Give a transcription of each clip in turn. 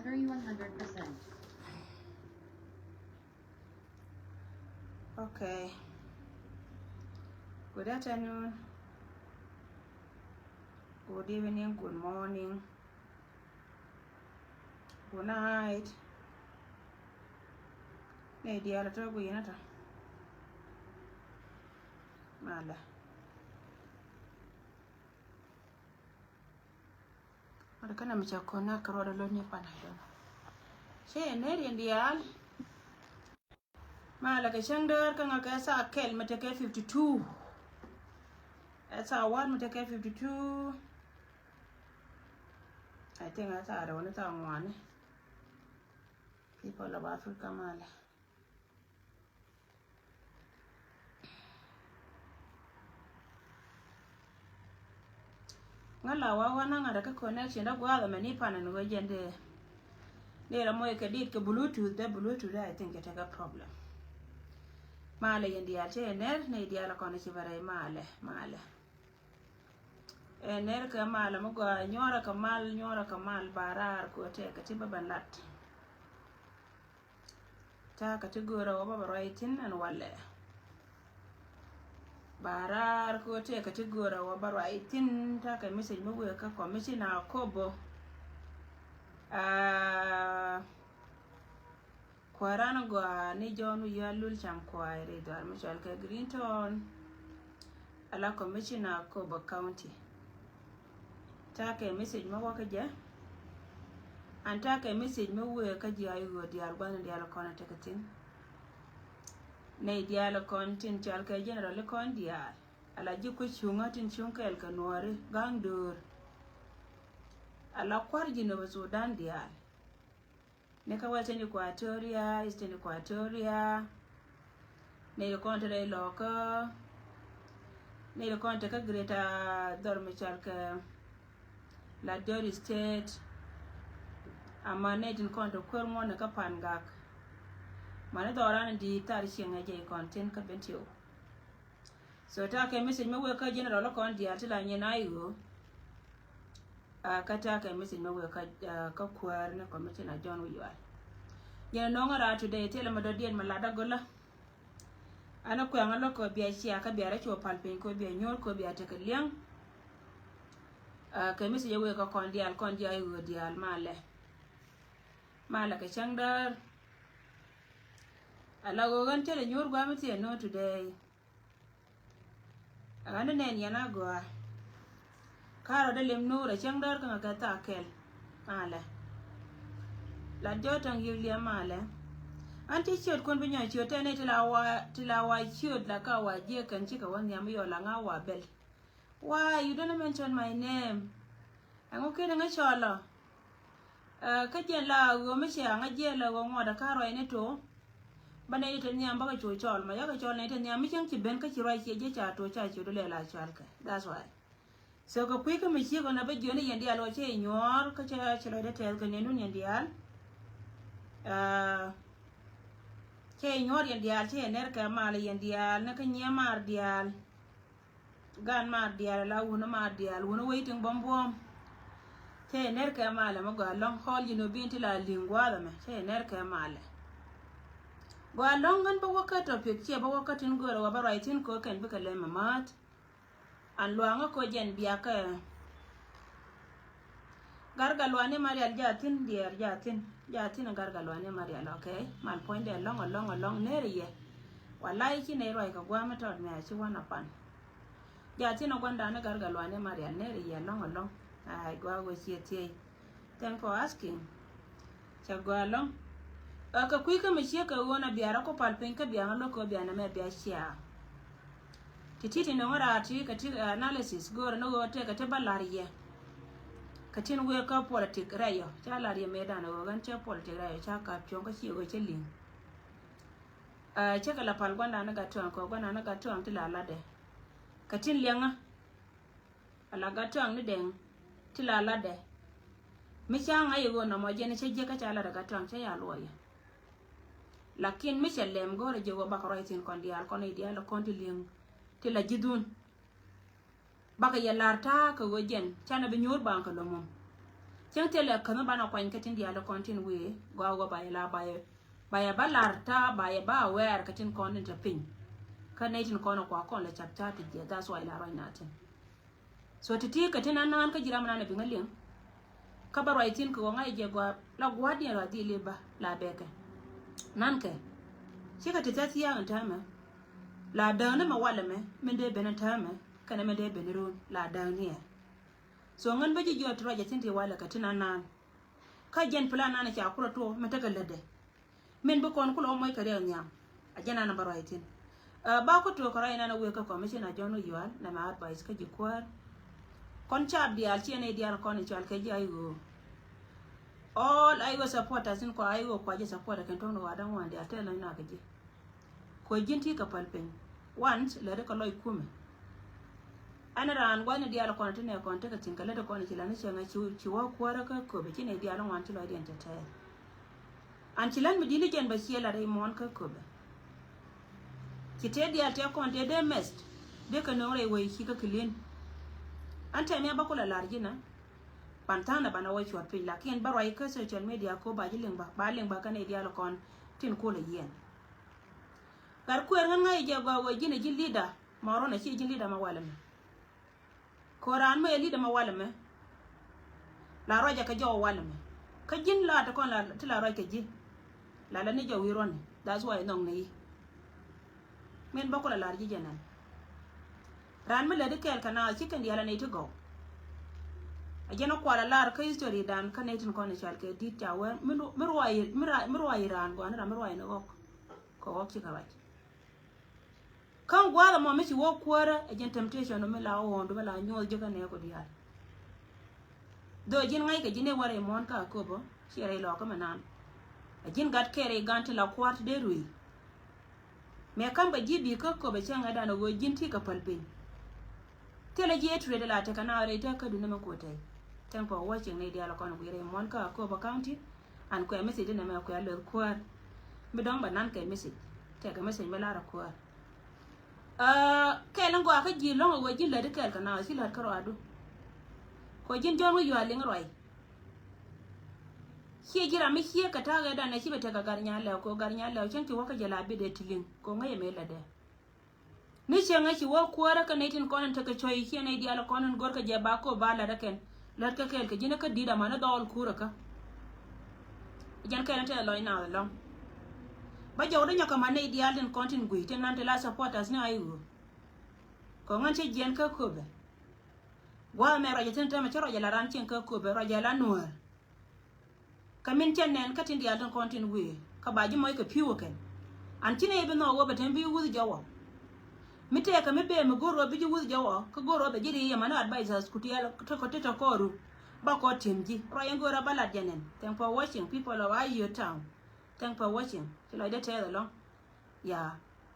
Battery 100%. Okay. Good afternoon. Good evening. Good morning. Good night. Nei dia la to guina ta. Mala. Ora kana mi chakona karo da lo ni pana do. She ne ri ndial. Mala ka shangdar ka ngaka sa kel mata ka 52. That's our one mata ka 52. I think that's our one ta one. People of Africa mala. Ngala wa wana ngada ka connection da gwa mani pana no jende ne la moy ka dit ka bluetooth I think it a problem male yendi ya che ne dia la kono ci bare male ner ka male mo go nyora ka mal barar ko te ka ti babalat ta ka ti gora wa baba raitin an wale barar ko te ka ti gora wa baba raitin ta ka message mo go ka commissioner kobo kwarana go ni jonu yalul cham kwaire dar Michel ke Greenton ala commissioner kobo county ta ka message mo ka je an ta ka message mo we ka ji ayu go diar gwan diar ko na tekatin nei diar kon tin chal ka general kon diar ala ji ko chunga tin chunka el ka nore gangdur ala kwarji no Sudan diar ne ka wata ni Equatoria Eastern Equatoria ne ko kontre loka ne ko kontre ka Greater Dormichal ka la Dori State amma ne din kontre kormo ne ka pangak mane doran di tar shinga je konten ka bentio so ta ka message me we ka general kon diar tila nyina yo kata ka message me we ka kwar ne commissioner John Uyal ya no ngara today tele ma do dien malada gola ana ko ngalo ko biya shi aka biya racho palpen ko biya nyor ko biya te kliang ka message we ka kon dial yo dial mala ka changdar ala go gan tele nyor gwa mti no today ana nen yana go karo de lem nura changdar ka ga ta kel mala la jotang yulia mala anti chiot kon binya chiot ene tilawa chiot la ka wa je kan chika wanya mi yola nga wa bel why you don't mention my name ango kene nga chola ka jen la go me che nga je la go ngoda karo ene to bane ite nyamba ka chol ma ya ka chol ne ite nyamba chang chi ben ka chi roi che je cha to cha chi do le la chal ka that's why so ko kwi ka mi chi go na be joni yendi alo che nyor ka cha chelo de tel ka ne nu yendi al che nyor yendial che ner ka mal yendial na ka nya mar dial gan mar dial la wona mar dial wona waiting bombom che ner ka mal ma go long hall you know binti la lingwa da me che ner ka mal go long gan ba wakato pek che ba wakatin go ro ba writing ko kan bi ka le mamat an lo nga ko jen biya ka gargalwane marial jatin dier jatin gargalwane marial okay man point de long neriye wallahi kine roi ka gwa mata me achi wana pan jatin gwanda na gargalwane marial neriye long ai gwa go chiete thank for asking cha gwa long ka kuika me chia ka wona biara ko palpen ka biya lo ko biya na me biya chia tititi no ngara ti ka ti analysis go no go te ka te balariye katin we ka politic rayo cha la ri medan o gan cha politic rayo cha ka chon ka chi go cheling cha ka la pal gwanda na ga ton ko gwanda na ga ton ti la la de katin lenga ala ga ton ni den ti la la de mi cha nga yo no mo je ni che je ka cha la ga ton cha ya lo ya lakin mi che lem go re je go ba ko tin kon dial kon dial kon ti ling ti la jidun baka ya larta ka wojen chana bi nyor banka lo mum chang tele kana bana kwan katin dia lo kontin we go ba la ba balarta ba wer katin konin ta pin kana tin kono kwa kon la chapta ti dia that's why la right natin so titi katin nan ka jira mana na bingalin ka ba right tin ko ngai je gwa la gwa dia la di le ba la beke nan ke shi ka tati ya ntama la dana ma wala me men de benatama kana me de benero la dania so ngan baji jo to raja tinti wala katina nan ka jen plan nan cha kula to me tagalade men bu kon kula moy kare nyam ajana na baraitin ba ko to kara ina na we ka commission ajono yual na ma advice ka jikwar kon cha dial chi ne dial kon chal ke ji ayo all ayo supporters in ko ayo ko je support kan to no wadan wande atela na ka ji ko jinti ka palpen once le de ko loy kume ana ran gwani dia la konta ne konta ka tinkala da kona kilani chenga chiwa kwara ka ko be chine dia la wanti lo dia tete an chilan mi dili ken ba chiela dai mon ka ko be kite dia te konta de mest de ka no re wai ki ka kilin anta me ba kula larjina pantana bana wai chwa pe la ken ba roi ka social media ko ba jilin ba len ba ka ne dia la kon tin ko le yen gar ku er ngai je ba wai jine jil leader maro na chi jil leader ma wala koran me li da ma wala me la roja ka jo wala me ka jin la ta kon la ti la roja ji la ni jo wiron that's why nong nei men ba ko la ji jenan ran me le de kel kana chi kan yala nei to go a jeno ko la lar ka history dan ka nei tin kon chal ke dit ta we mi ro ran go na mi ro ai no ko ko chi ka wa kan gwala mo mi wo kwara agent temptation no me la o ndo me la nyo je kan e ko dial do jin ngai ka jine ware mon ka ko bo shere lo ko manan agin gat kere gant la kwat de rui me kan ba jibi ko be changa da no go jin ti ka palpe tele je tre de la te kana re ta ka du na ko tai tan ko watching ne dial ko no re mon ka ko ba county an ko message na me ko ya le kwar mi dong ba nan ke message te ka message me la ra kwar kelan go aka ji long go ji le de kel kana si la karo adu ko jin jongo yu alin roi hi jira mi hi ka ta ga da na shi beta ga garnya le ko garnya le chen ti waka jala bi de tilin ko ngai me la de ni chenga shi wo ko ra ka ne tin konan ta ka choi hi ne di ala konan gor ka je ba ko ba la da ken la ka kel ka jina ka di da mana dol kura ka jan kelan ta lo ina lo ba jawda nyaka mane ideal den kontin gui ten nan la supporters ne ayu ko ngan che jen ka ko be wa me ra jeten ta me choro jala ran chen ka ko be ra jala nuar kamin chen nen ka tin ideal den kontin gui ka ba ji moy ka piwo ken an tine be no wo be ten bi wuzi jawo mite ka me be me goro bi ji wuzi jawo ka goro be jiri ya mana advisors kutiya to ko teta koru ba ko timji ra yengo ra balad jenen thank for watching people of your town. Thank for watching. Till I tell along. Yeah.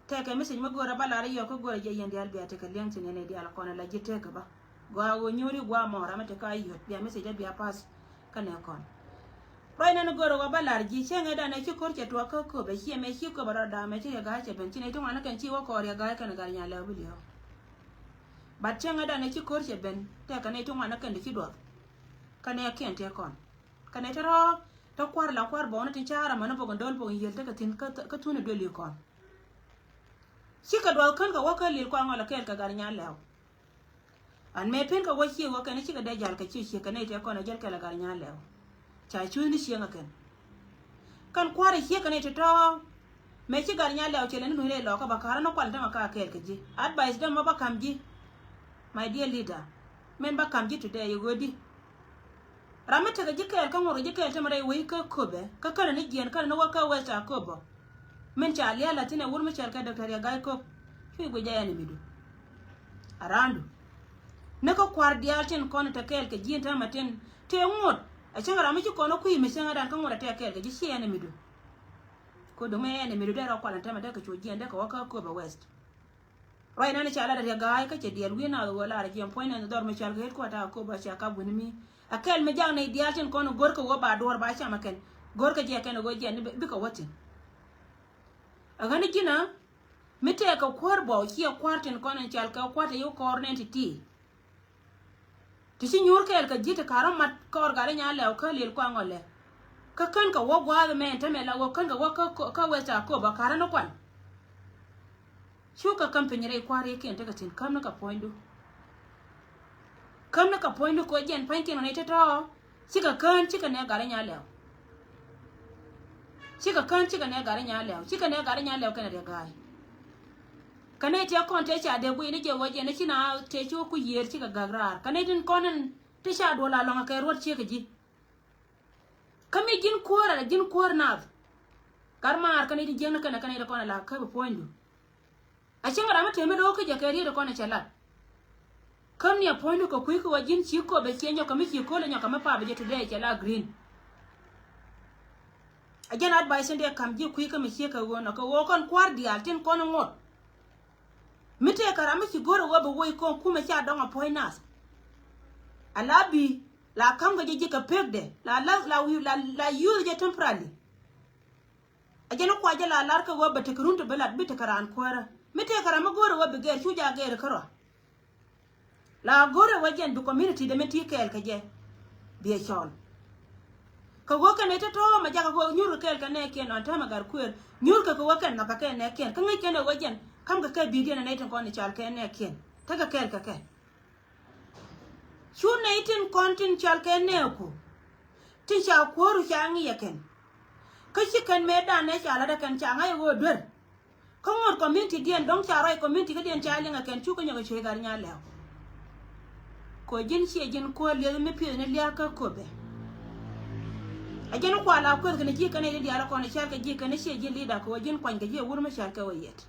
Take a message magora balari yoko go jay and the albia take a link in any dial corner like you take about. Go nyuri gwa more amateka you be a message be a pass can con. Right and go to balarji, changa than a chicocha to a coco, but she may chico barada, material guy, and chin to one can see walk or a guy can a garnia level. But changa than a chicocha ben, take a native one can the kiddo. Can I can't take on. Can I tell to kwar la kwar bona tin chara mana bogon dol bo yel ta tin ka tunu doli ko shika dwal kan ka waka lil kwa ngala kel ka garnya lew an me pen ka wachi waka ne shika da jal ka chi shika ne te ko na jal ka la garnya lew cha chu ni shi ngaka kan kwar shika ne to me chi garnya lew chele ni le lo ka bakara no kwal ta maka kel ka ji advice dem ba kam ji my dear leader men ba kam ji today you go di ramata ga jikel kan woro jikel tamare wi ka kobe ka kana ni gen kana no waka weta kobo men cha aliya latine wurma chal ka dr ya gai ko fi go jaya ni midu arandu ne ko kwar diatin kono ta kel ka jinta maten te ngot a changa ramiji kono ku yime changa dan kan wora ta kel ka ji shi ni midu ko do me ni midu da ra kwala tamata ka choji ande ka waka kobe west right na ni chala da ya gai ka che dial wi na wala ra jam point na dor me chal ka ko ta ko ba cha ka bunimi akel me jang ne diatin kono gorko wo ba dor ba chama ken gorko je ken go je ni bi ko wotin agani gina mite ka korbo ki kwartin kono chal ka kwata yo kornenti ti ti si nyur kel ka jita karam mat kor gare nya le ka lil kwa ngole ka kan ka wo gwa me ta me la wo kan ka wo ka we ta ko ba kara no kwan shu ka company re kware ken ta ka tin kam na ka poindu ko jen pan ken ne ta to chika kan chika ne gare nya le chika kan chika ne gare nya le chika ne gare nya le ka ne de gai kane te kon te cha de gwi ni je wo je ne china te chu ku yer chika gagrar kane tin konen te cha do la longa ka ruot chika ji kami jin kuora na karmar kane di jeng na kane da kona la ka poindu a chinga rama te me do ka je ka ri da kona chala kam ni a poindu ko ku ko jin chi ko be chenyo kami chi ko le nya kama pa be je today chala green again advice ndi kam ji ku ka mi chi ka wona ko wo kon kwar di altin kono ngot mite karama chi goro wo be wo ko kuma cha donga poinas alabi la kam ga je ka pegde la yu je temporarily ajeno kwa je la lar ka wo be te kurunto belat bite karan kwara mite karama goro wo be ger chuja ger karo la goro wo jen du community de meti kel ka je bi chol ka wo ka ne to ma jaga ko nyur kel ka ne ken on tama gar kwer nyur ka wo kan na ka ken ne ken ka ngi ken wo jen kam ka bi dia ne ton ko ni chal ken ne ken ta ka kel ka ke chu ne tin kontin chal ken ne ku tin cha ko ru cha ngi ken ka shi kan me da ne cha la da kan cha ngai wo dur ko ngor community dien dong cha roi community ka dien cha linga ken chu ko nyaga che gar nya le ko jin shi jin ko le me pi ne le ka ko be ajeno kwa la ko ne ji kan ne dia la ko ne cha ka ji kan ne shi jin lida ko jin kwan ga je wur ma cha ka wayet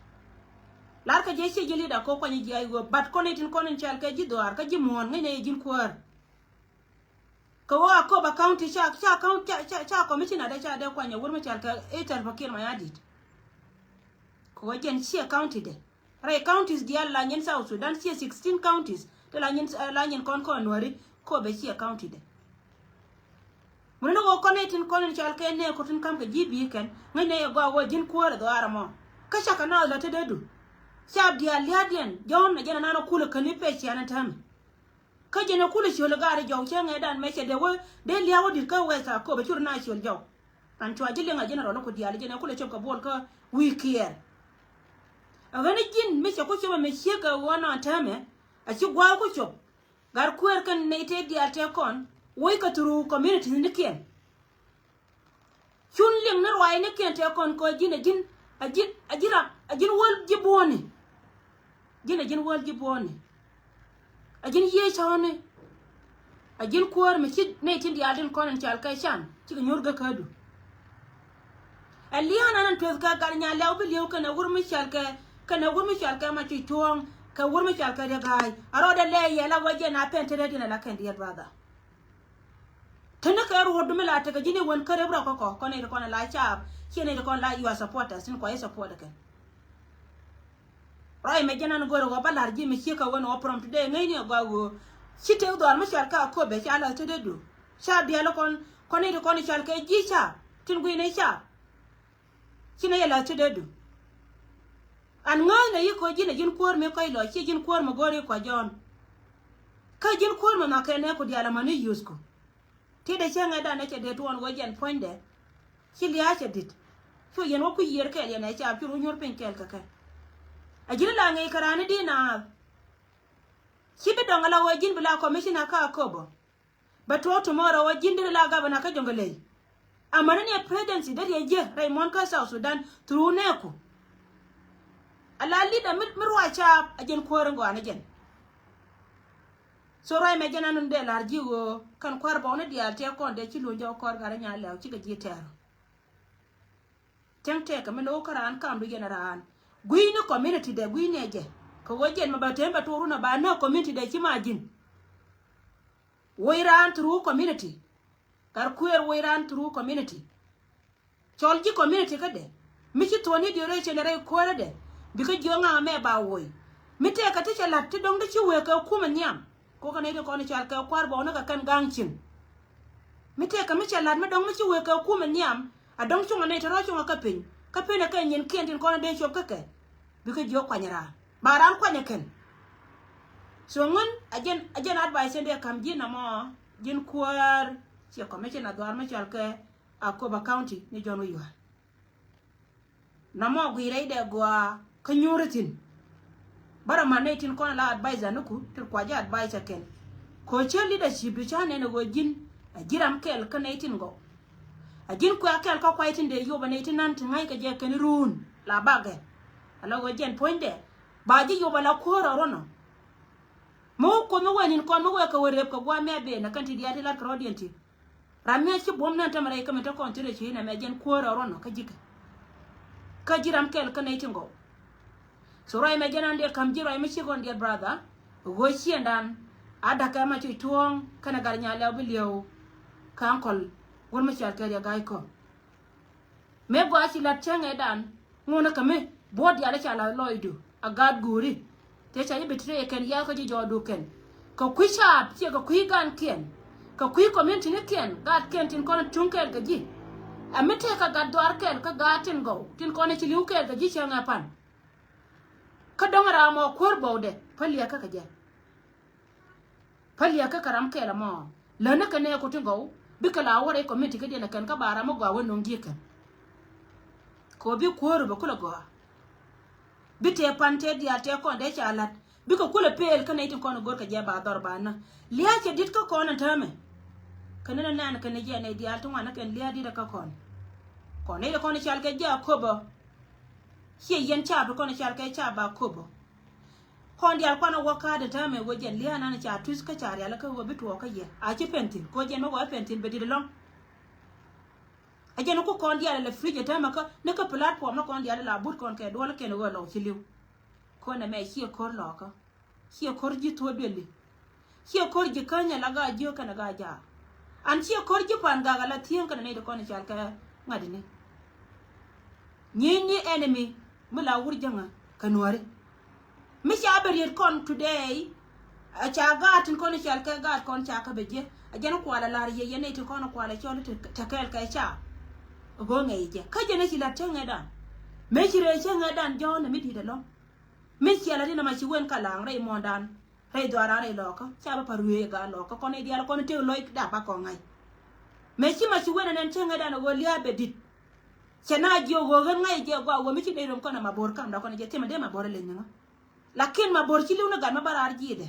lar ka je shi jin lida ko kwan ji ay go bat ko ne tin ko ne cha ka ji doar ka ji mon ne jin kwar ko wa ko ba county cha commissioner da cha da kwanya wur ma cha ka etar fakir ma yadit ko wajen shi county de rai counties dia la nyen South Sudan shi 16 counties de la nyen kon nori ko be shi county de mun no ko ne tin kon cha ka ne ko tin kam ka jibi ken ngene go wo jin kwar do aramo ka sha kana la te dedu sha dia liadien jon na jena na kula kan pe shi anan tam ka jena kula shi gari jaw che ngai dan me che de wo de liawo dir ka wesa ko be chur na shi jaw an to ajile nga jena ro ko dia jena kula che ka bol ka wikier agani jin me che ko che me che ka wona tame a chi gwa ko cho gar kwer kan ne te dia te kon wo ka turu community ni ken chun lim na roi ne ken te kon ko jin ajin wol jiboni jin wol jiboni ajin ye chawne ajin kwar me chi ne tin dia den kon chal kai chan chi nyurga kadu aliana nan pes ka gar nya law bi lew kana wurmi chal ka ma chi tuong ka wurmi chal ka de gai aro de le ya la waje na pente de na la kan dia brother tana ka ro do mela ta ka jini won kare bra ko ne ko na la cha chi ne ko la you supporters sin ko e support ka rai me jana no goro go balar ji me chi ka won o prompt de ngai ne go go chi te do ma chal ka ko be cha la te de du cha dia lo ko ne ko ni chal ka ji cha tin gu ne cha chi ne la te de du an nga ne yi ko jina jin kwor me ko lo chi jin kwor mo gore ko jon ka jin kwor mo na ka ne ko dia la mani use ko ti de chenga da ne che de tuon wo jen point de chi liya che dit fu yen wo ku yer ke ne cha pu nyor pen kel ka ka ajira la ngai karane di na chi be dongala wo jin bila commissioner ka ko bo but to tomorrow wo jin de la gabana ka jongale amana ne presidency de je Raymond ka South Sudan tru ne ku ala leader mirwa cha ajin koren go anajen so rai me jana nun de larji go kan kwar ba ona dia te kon de ci lunjo kor gara nya law ci ga jiter tente ka me lo karan kam du general guini community de guini je ko wojen ma ba temba toru na ba na community de ci majin woiran through community kar kuer woiran through community cholji community ka de mi ci toni di re chenere ko de bi ka jonga me ba woi mi te ka te chala ti dong de ci we ka kuma nyam ko kana ide ko ni chal ka kwar ba ona ka kan gangchin mi te ka mi chala me dong mi ci we ka kuma nyam a dong chunga ne taro chunga ka pin ka nyen ken tin ko na de chop ka ke bi ka jo kwanyara baran kwanya ken so ngun ajen advice ende kam jin na mo jin kwar che commissioner dwar ma chal ke Akoba County ni John Uywa na mo gwire de gwa kanyuritin bara manetin kon la advisor nuku tur kwaja advisor ken ko che leadership du chane no go jin ajiram kel kanetin go ajin kwa kel ko kwaitin de yoba netin nan tingai ka je ken run la bage ala go jen poinde baji yoba la koro rono mo ko mo wanin kon mo ka wore ko gwa mebe na kanti diati la krodienti ramya ci bom nan tamare ka meta kon tire ci na me jen koro rono ka jika ka jiram kel kanetin go so rai me jenan de kam jiro me ci gon de brother go ci ndan ada ka ma ci tuong kana gar nya la bilio kankol won ma ci alka ya gay ko me go ci la tenge dan ngona ka me bod ya la ci ala loidu agad guri te cha yibe tre ken ya ko ji jodu ken ko kwisha ci ko kwigan ken ko kwi community ne ken gad ken tin kono tunkel ga ji amete ka gad dwar ken ka gatin go tin kono ci liu kel ga ji ci ngapan ka dongara mo korbo de paliya ka kaje paliya ka karam kela mo lana ka ne ko tingo bikala wore community kede na kan ka bara mo gwa wonon gikan ko bi korbo kula go bite pante dia te ko de chalat biko kula pel kana itin kono gor ka je ba dor bana liya ce dit ka kono tame kana nan kana je ne dia tun wana kan liya di da ka kono ne da kono chal ka je Akoba she yen cha ba kono chal ka cha ba Akoba kon dia kono waka da tame go je liya nan cha tus ka cha ya la ka go bitu ka ye a ci pentin ko je no go pentin be di long ajen ko kon dia le frige tame ka ne ka platform no kon dia la but kon ke do la ke no go lo chiliu ko na me chi ko lo ka chi ko ji to beli chi ko ji kanya la ga jo kana ga ja an chi ko ji pan ga la tien kana ne ko ne chal ka ngadini ni enemy mula wurjanga kanware mi sha bari kon today a cha ga tin kon chal ka ga kon cha ka beje ajen ko ala lar ye ne tin kon ko ala chol ta kel ka cha go ngai je ka je ne chi la tenga da me chi re chenga dan jo ne mi di da lo mi chi ala dina ma chi wen ka lang re mo dan re do ara re lo ka cha ba paruye ga lo ka kon e dia kon te lo da ba ko ngai me chi ma chi wen ne chenga dan go lia be dit chena jo go ngai je go mi chi de rom kon ma bor kam da kon je te ma de ma bor le nyanga lakin ma bor chi lu na ga ma barar ji de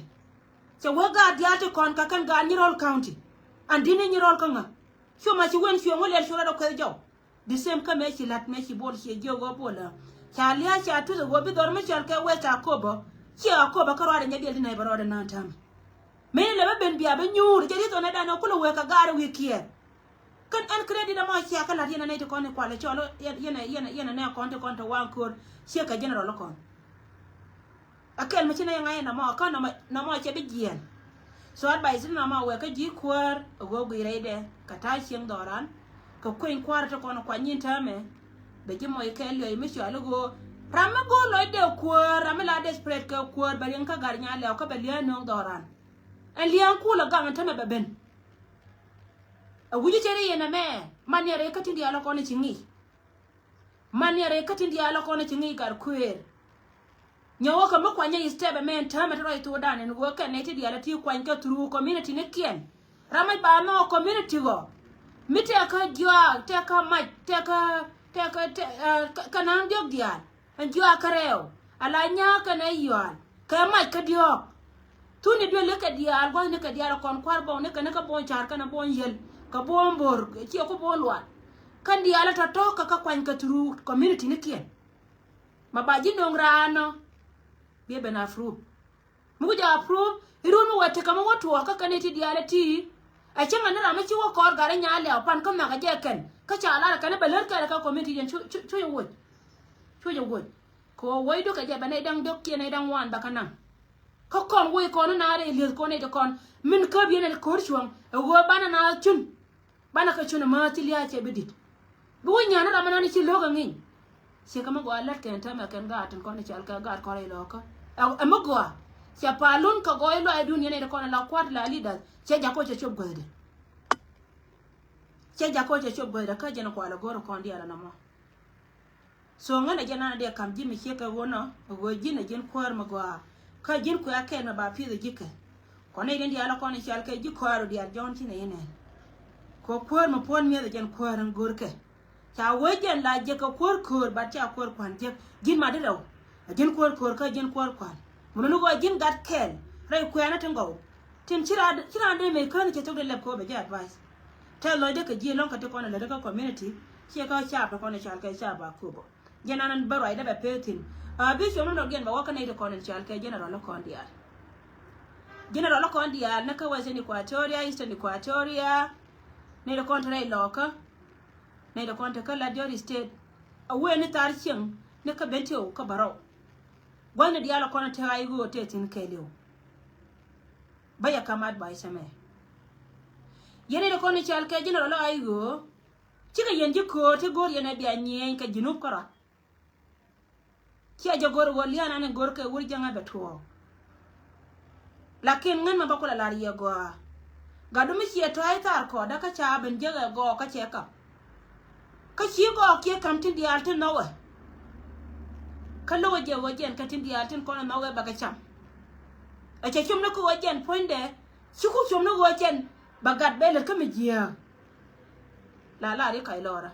che wo ga dia te kon ka kan ga ni rol county andini ni rol ka nga sho ma chi wen sho ngol sho ra ko jo the same ka me chi lat me chi bor chi jo go bola cha lia cha tu go bi dor me chal ka we ta Akoba chi Akoba ka ro de nyabi de na baro de na tam me le ba ben bia be nyur je di to na da na ko lo we ka ga re wi kie kan an credit na ma chi aka la yana ne to kon ko le cholo yana ne kon to wan ko chi ka general kon akel ma chi na nga na ma ka na ma che bi gien so advice na ma we ka ji kwar go gwi re de ka ta chieng doran ka kwen kwar to kon kwa nyin tame be ji mo ke le mi sho go rama go lo de kwar rama la de spread ka kwar ba yen ka gar nya le ka be le no doran en lian ku la ga tame be ben a wuji chere yena me maniere ka tindi ala kon chingi maniere ka tindi ala kon chingi gar kwer nyawo ka mo kwanya istebe men tame to ito dan en go ka ne ti ala ti kwan ka through community ne kien rama ba no community go mite ka jwa te ka ma te ka nan jog dia en jwa kareo ala nya ka ne yon ka ma ka dio tu ni be le ka dia go ne ka dia kon kwar bo ne ka bon char ka na bon yel ka bon bor ci ko bon wa kan dia ala to ka kwan ka tru community ne kien ma ba ji nong rano be be na fru mu ja fru irun mu wate ka mo to ka ne ti dia ala ti a chenga na ma ci wo kor gare nya le pan ko ma ga je ken ka cha ala ka ne beler ka community jen chu yo wo ko wai do ka je ba ne dang dok ki ne dang wan ba kana ko kon wo ko na re le ko ne de kon min ka bi ne ko chuang wo bana na chun bana ka chun ma ti liya che bidit bu nya na ma na ni ci lo ga ngi se ka ma go ala ken ta ma ken ga tan ko ne chal ka ga ko re lo ko a ma go cha palun ka go lo ai dunya ne de ko na la kwat la leader che ja ko che chob go de che ja ko che chob go de ka je na ko ala go ro kon di ala na mo so ngana je na de kam ji mi che ka wono go ji na jen kwar ma go ka jin ku ake na ba pi de jike ko ne den diala ko ne chal ke ji kwaro dia jon ti ne ne ko kwor mo pon mi de jen kwaran gorke cha wejen la je ko kwor ba cha kwor kwan je jin ma de daw jin kwor ka jin kwor kwan mo no go jin gat kel rai ku na tango tin chira de me kan ke to de leb ko be ja advice tell lo de ke ji lon ka to ko na le ka community che ka cha ba ko ne chal ke cha ba ku bo jena nan baro ai da be petin bi so no gen ba wa ka ne de ko ne chal ke general ko ndia general ko ndia na ka wese ni Equatoria Eastern Equatoria ne de kontra loka ne de kontra ka la Jori state awe ni tar ching ne ka bentio ka baro gwana dia la kona ta ai go te tin kelio baya kamad bai same yene de kona chal ke general ai go chika yenji ko te gor yene bia nyen ka jinub kara kia jogor waliana ne gor ke wuri janga betwo lakin ngan ma bakola la riya go gadumi chia to ai tar ko da ka cha ben jega go ka cheka ka chi go ke kam tin di altin nawe ka lo je wajen ka tin di altin ko nawe ba ka cham a che chum no ko wajen poinde chi ku chum no wajen bagat bele ka mi jia la ri kai lora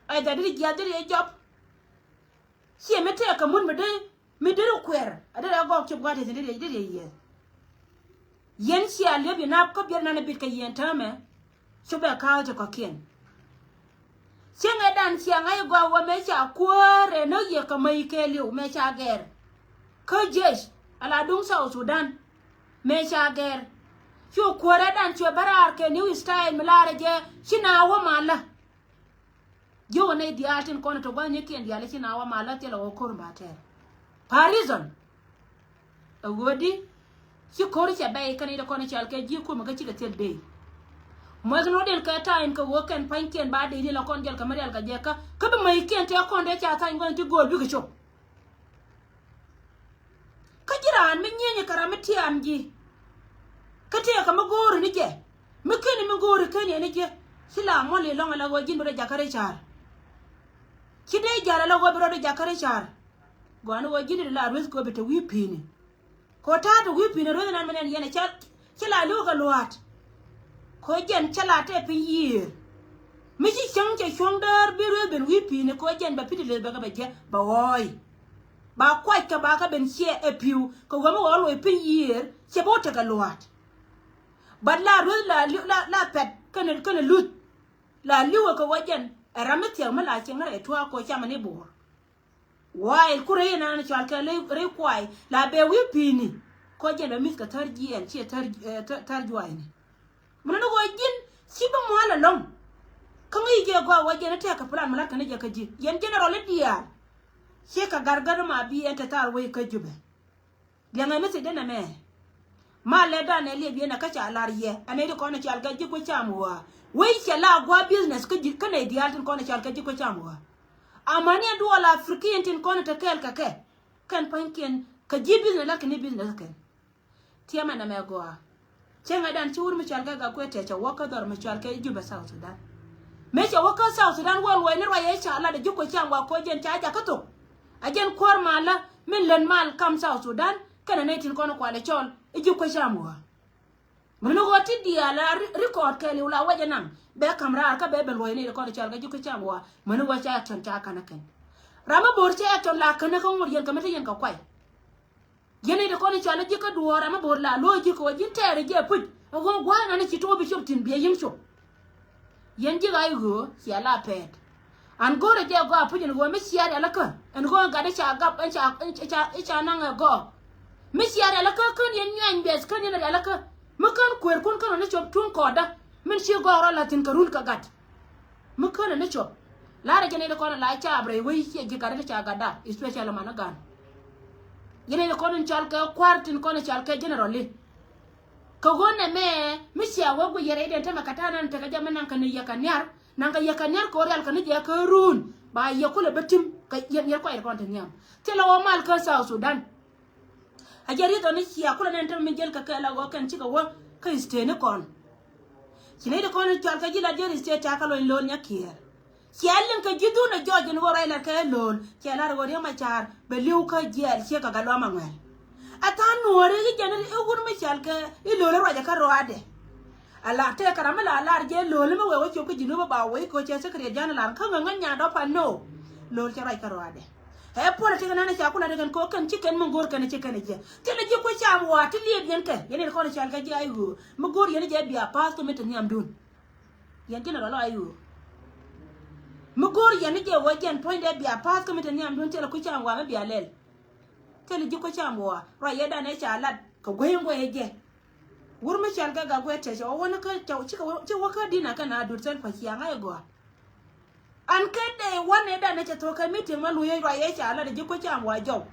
ai da di jia di job chi me te ka mun me de kwer ada go chum ga te di ye yen si ale bi na ko bi na ne bit ka yen tame chobe ka je ko kien chenga dan si ngai go wa me cha kwore no ye ka mai ke liu me cha ger ko jesh ala dung South Sudan me cha ger chu kwore dan chu barar ke new style milare je china wa mala yo ne diatin ko to ba nye kien diale china wa mala te lo ko ba te parizon awodi ki kori cha bay kan ida kono chal ke ji ko maga ci ga tel be mo no den ka time ka woken panken ba de ni la kon gel ka marial ka je ka be mai ken te kon de cha ta ngon ti gol bi ko ka jiran mi nyenye karamati amji ka te ka magoro ni je mi ken mi goro ken ni je sila mo le longa la go jin bro jakare char ki de jara la go bro jakare char go an go jin la rus go be te wi pini ko ta to wi pini ro nan menen yene chala lu ga luat ko jen chala te pi yir mi ci chang che chong dar bi ro ben wi pini ko jen ba pidi le ba ga ba je ba woy ba kwai ka ba ka ben che e piu ko go mo wo pi yir che bo te ga luat ba la ro la pet kan lut la liwa ko wajen rameti ma la cheng na e twa ko chama ne bor wai kure na na chal ka le re kwai la be wi pini ko je na mis ka tarji en che tarjuai ni mun no go jin si ba mo la long kan yi je go waje na ta ka plan mala kan je ka ji yen general dia she ka gargar ma bi en ta tar wai ka jube dia na mi se de na me ma le da ne le bi na ka cha lariye ane de ko na chal ga ji ko chamwa wai che la gwa business ka ji kan dia tin ko na chal ga ji ko chamwa amani adu wala afrikian tin kono te kel ka ke kan panken ka ji business la kan business kan tiama na me goa chenga dan chur mi chalga ga kwete cha waka dor mi chalga juba South Sudan me cha waka South Sudan wal wai ne waye cha ala de juko changwa ko jen cha ja kato ajen kor mala min len mal kam South Sudan kana ne tin kono kwale chol juko chamwa mun go ti dia la record ke li la waje nan be kamra ka be bel wai ne ko chalga juko chamwa mun go cha ton cha kana kan rama bor cha ton la kana ko mur yen kamata yen ka kwai yene de ko ni chala jika duora ma bor la lo jiko wajin tere je put go gwa na ni chito bi shoptin bi yin sho yen jiga yugo ya la pet an go re je go apujin go mi siya de la ka en go ga de cha gap en cha na go mi siya de la ka kan yen nyan bes kan yen de la ka mu kan kwer kun kan na chop tun ko da min shi go ro la tin ka rul ka gat mu kan na chop la re jene de ko na la cha bre wi ji ga de cha ga da especially managan yene ko non chal ka kwartin ko na chal ka generally ko gonna me misia wagu yere den tama katana nan ta jama nan kan yakanyar nan ka yakanyar ko real kan je ka run ba yakula betim ka yer ko ko tan yam tela o mal ka South Sudan ajari to ni sia kula nan tan min jel ka kala go kan ci ka wo ka istene kon kine de ko non chal ka jila jeri ste ta ka lo nyakier kialin ka jidu na jojo no rai la ka lol kiala ro ma char be liu ka jel che ka galwa mangwel nuore gi jana ugur me chalke ilole raja ka roade ala te karamala ala je lole me we ko jinu ba we ko che sekre jana la kan nganya do pa no lol che raja ka roade e pole te nana cha kula de ko kan chicken mun gor kan chicken je tele je ko cha wa ti li yen ke yen ko chalke je ayu mu gor yen je bia pas ko metan yam dun yen jina lo ayu mu gor yen je wo jen point de bia pas ko metan yam dun tele ko cha wa me bia lel tele ji ko chamwa ra yeda ne chalat ko goyen goye je wurma chalga ga goete jo wona ka ci waka dina kana dur sel fa kiya go an kede wona da ne to ka meeting malu ye ra ye chala ji ko chamwa jo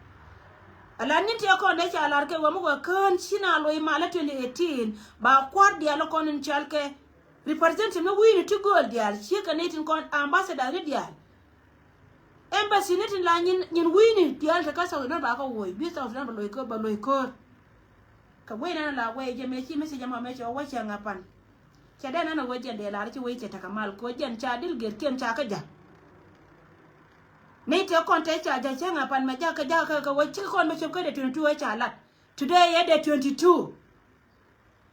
ala ni te ko ne chala ke wo mo kan china lo mala 2018 ba kwar dia lo kon chalke representative no win to go dia chi ka ne tin kon ambassador dia embassy nitin la nyin wini dial ta kasa na ba ka woy bi sa na ba loy ko ka we na la we je me chi me se jama me cho wa cha ngapan cha da na wo je de la chi we che ta kamal ko jen cha dil ger ken cha ka ja ne te kon te cha ja cha ngapan me ja ka wo chi kon me cho ka de 22 cha lat today ye de 22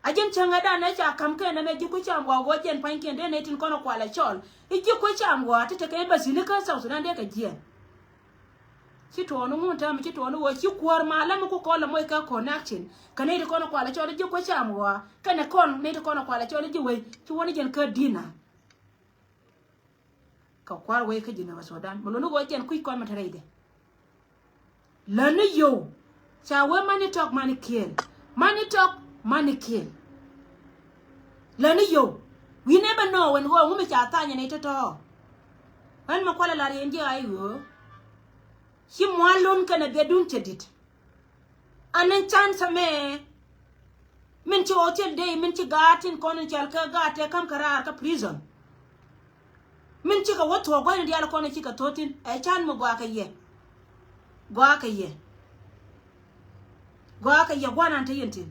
ajen changa da na cha kam ke na me ji ku cha ngwa go jen pan ken de ne tin kono kwala chol iji ku cha ngwa te ke ba sini ka sa sunan de ka jien chi to no mun ta mi chi to no wo chi kwar ma la mu ko la mo ka connection ka ne de kono kwala chol ji ku cha ngwa ka ne kon ne de kono kwala chol ji we chi woni jen ka dina ka kwar we ka jina Sudan mo no go jen ku kon ma tare de la no yo cha we mani talk mani kill money talk money kill lani yo we never know when go ngumi cha tanya ne to when makwala la yenje ayo shi mwalon kana bedun chedit anan chance me min ci hotel day min ci gatin kono chal ka gate kam karar ka prison min ci ka wato go ne diala kono ci ka totin ay chan mo gwa ka ye gwana ta yintin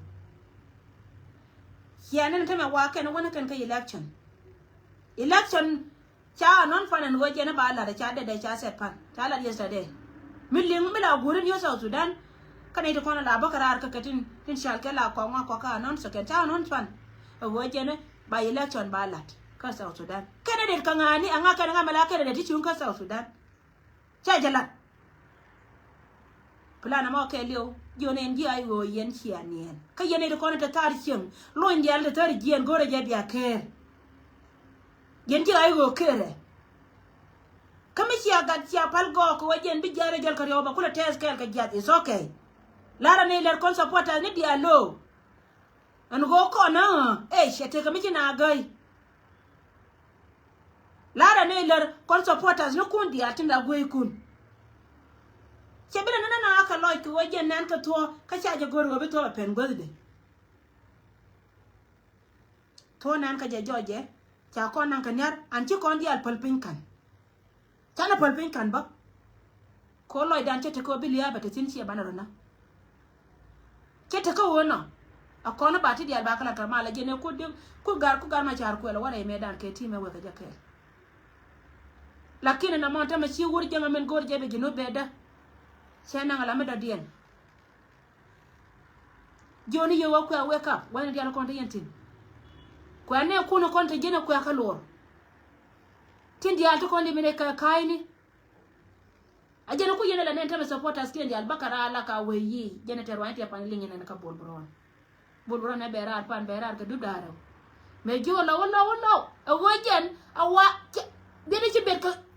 yanan ta me wa kan wani kan kai election cha non fanan waje na ba Allah da cha da cha set pan ta la yesterday millin mila gurin yo South Sudan kana ita kono la bakara ka katin tin shalke la ko ma ko ka non so kan ta non fan waje ne ba election ba lat ka South Sudan kana de kan ani anga kana ga malaka da ti ka South Sudan cha jala plana ma ke leo jone ndi ayo yen chianien ka yene de kono ta tar chim lo ndi al tar jien gore je bia ker yen ji ayo kere kama chia gat chia pal go ko wajen bi jare jal kare oba kula tes kel ka jat is okay lara ne ler kon supporter ne dia lo an go ko na shete kama ji na gai lara ne ler kon supporters no kun dia tinda goy kun chebila nana aka loy ko wajen nan ka to ka chaje goro be to pen gode to nan ka je joje cha ko nan ka nyar an ci kon dial palpin kan tana palpin kan ba ko loy dan chete ko biliya ba ta tin ci bana rona chete ko wona akona ba ti dial ba kala ka mala je ne ko de ku gar ma char ko la wala me dan ke ti me we ka jake lakini na monta ma ci wur janga men gor jebe jino beda sena ngala me da dien joni yo wa ko wake up wani dial ko yentin ko ne kuno konta jena ko ka lor tin dial to ko ni me ka kaini ajena ku yena la ne tama supporters tin dial bakara ala ka weyi jena ter wanti pan lingi na ka bolbron na berar pan berar ka dudaro me jola wala awajen awa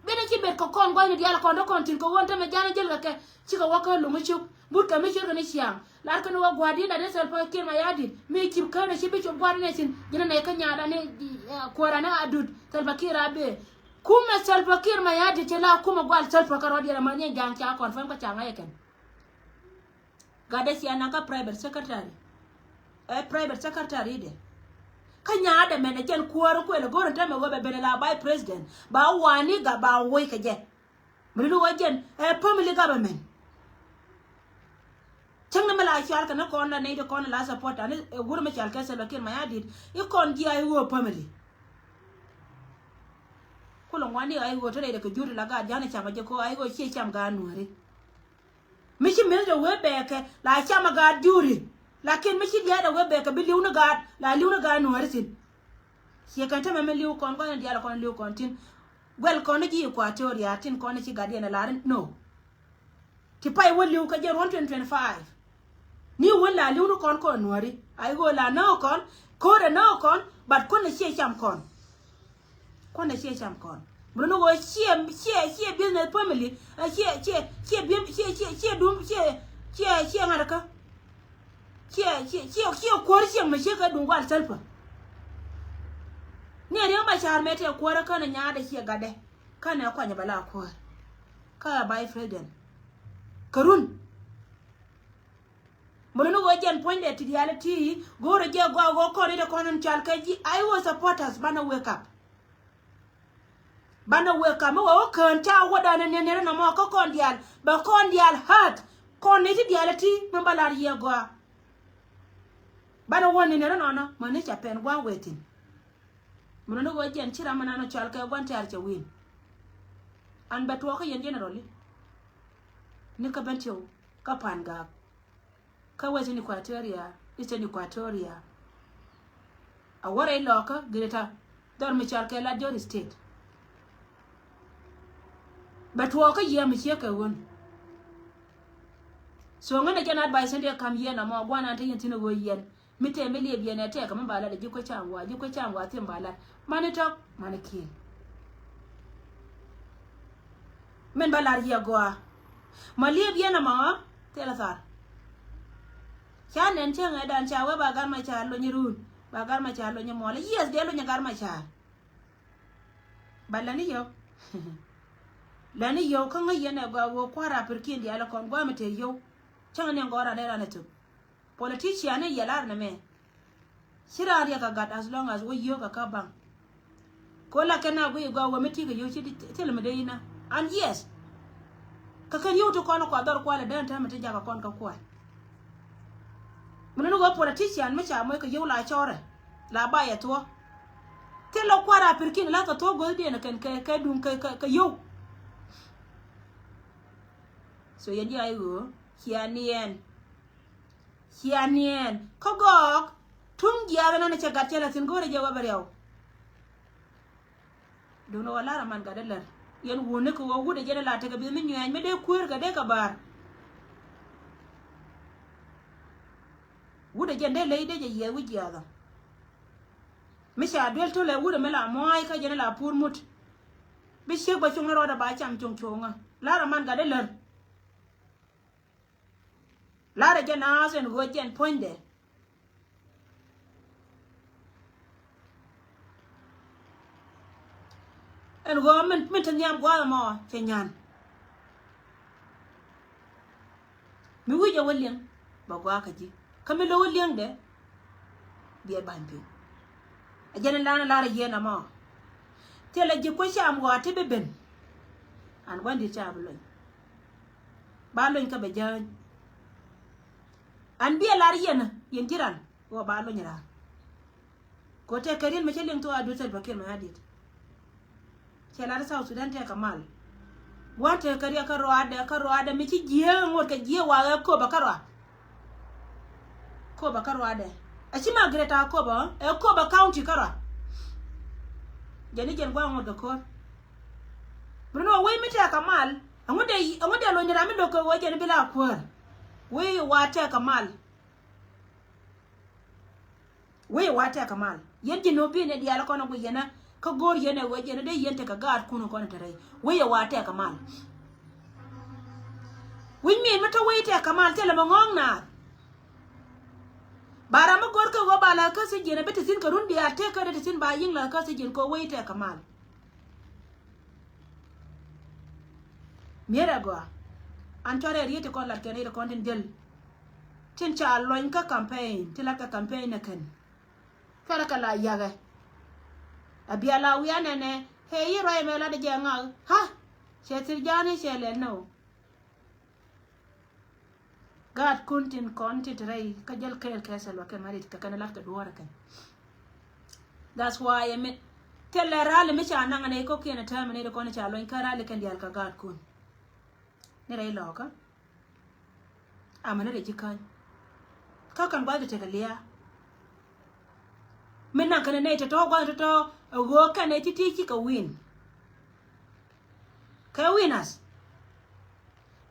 bene ci bet ko kon goy dial ko do kontin ko wonta me jana jel ka ci ka waka lu mu ci but ka me ci ka ne ciam lar ka no gwadi da sel pa kir ma yadi me ci ka ne ci bi ci gwadi ne sin dina ne ka nyaada ne ko rana adud sel pa kira be kuma sel pa kir ma yadi ci la kuma gwal sel pa ka rodi ma ne jang ci akon fam ka changa yeken gade ci anaka private secretary de kanya ada manager kuwar ko le goron ta me gobe bene la by president ba wani ga ba woi ka je mulu wajen family government changna mala chal kana ko na ne de ko na la support ani gurma chal ka se lokir mayadit I kon ji ay wo family kulo wani ay wo tare de ko juri la ga jana chama je ko ay go che cham ga nuare mishi milde webeke la chama ga juri lakin mishi dia da webeke bi liuna ga la liuna ga no risin sie kan ta me liu kon kon dia la kon liu kon tin wel kon ji Equatoria tin kon ci ga dia na larin no ti pai wo liu ka je 125 ni wala liu kon kon nori ai go la no kon ko da no kon but kon sie cham kon sie cham kon Bruno was she business family, she doom, she America. She quarter machine do one self. Near my child met a quarter can and yard here gade. Can I quanya bala quar? Car by Freden. Karun. Bruno again pointed to the reality. Go to jail, go corridor con child. I was supporters, banner wake up. Bana weka mo o kan cha wada ne no mo ko kon dial ba kon dial hat kon ne diality mo balar ye go bana woni ne no mo ne cha pen gwa wetin mo no go jen chira mana no chal ka gwan tar cha win an ba to ko yen generally ni ka bentio ka panga ka wezi ni Equatoria Eastern Equatoria a wore loka greta dor mi chal ka la John State. But walk a year, Monsieur Kawan. So I'm going to advise and come here no more 1 until you know yen. Mitte a million yen attack a mambala, the Yuko what Timbala. Money talk, money kill. Men balaria goa. Malia Vienna, tell us that. Chan and Chang I dance shower bagar my child on your room. Bagar my child on your mole. Yes, they're on your gar my child. Balanio. Lani yo kanga yena go kwara perkin dia la kon gwa mate yo changa ne ngora dera ne tu politician ne yalar na me sira dia ka gat as long as we yo ka bang ko la kana we go mate ga yo chi tel me deina and yes ka kan yo to kono ko dor kwala den ta mate ja ka kon ka kwa mun no go politician me cha mo ka yo la chore la ba ya to telo kwara perkin la ka to go dia na kan ka dum ka yo. So yendi ayo hianien kogok tung giara na chagatela singore jawa bariao dono wala raman gadala yen wone ko wude jene la tega bi min nyen me de kuer ga de ka bar wude jende leide je ye wujiada misha del to le wude mela moy ka jene la pour mut bi shek ba chung roda ba cham chung chunga la raman gadala Lara Janas and Gojan pointed. And woman Mitanyam Guadamo, Kenyan. Miwija William, Bagwakaji, Camilo William de be a bambi. A general Lara Yenama. Tell a Jiquisham what to be been. And when did Chavalin? Balin Cabajan. And be a larian, yen jiran, or balonera. Go take a real Michelin to a duty became added. Chelara South Sudan take a mal. Want a career carroada, Michi Giang, what a year while a Coba Carroade. A Chima Greta Coba, a Coba County Cara. Janijan Wang of the court. Bruno, wait me take a mal. I want to learn the Ramidoka watch and be like poor. We water Kamal. We water Kamal. Yen no be in the Alacona with Yena, Kogor Yena, where Yena day yen take a guard Kuno Contere. We water Kamal. We mean what a waiter Kamal tell him among now. But I'm a gorka go by la Cassage and a bit in Karundi, I take her to sin by Yingla Cassage and go waiter Kamal. Miragoa. Antore riete kon la kenere kontin del tin cha loinka campaign tilaka campaign ken kala kala yaga abiala wiana ne hey roi mela de janga ha shetir jani shele no God kuntin kontit ray kajal kel kesel wa kemarit ka kana lafta duwara kan. That's why I mean tell rale mi cha nanga ne ko kena terminate ko na cha loinka rale kan dial ka God kun. Nere loka amana de jikan ka kan ba da tagaliya minna kana ne ta to gwa ta to go kana titi ka win ka winners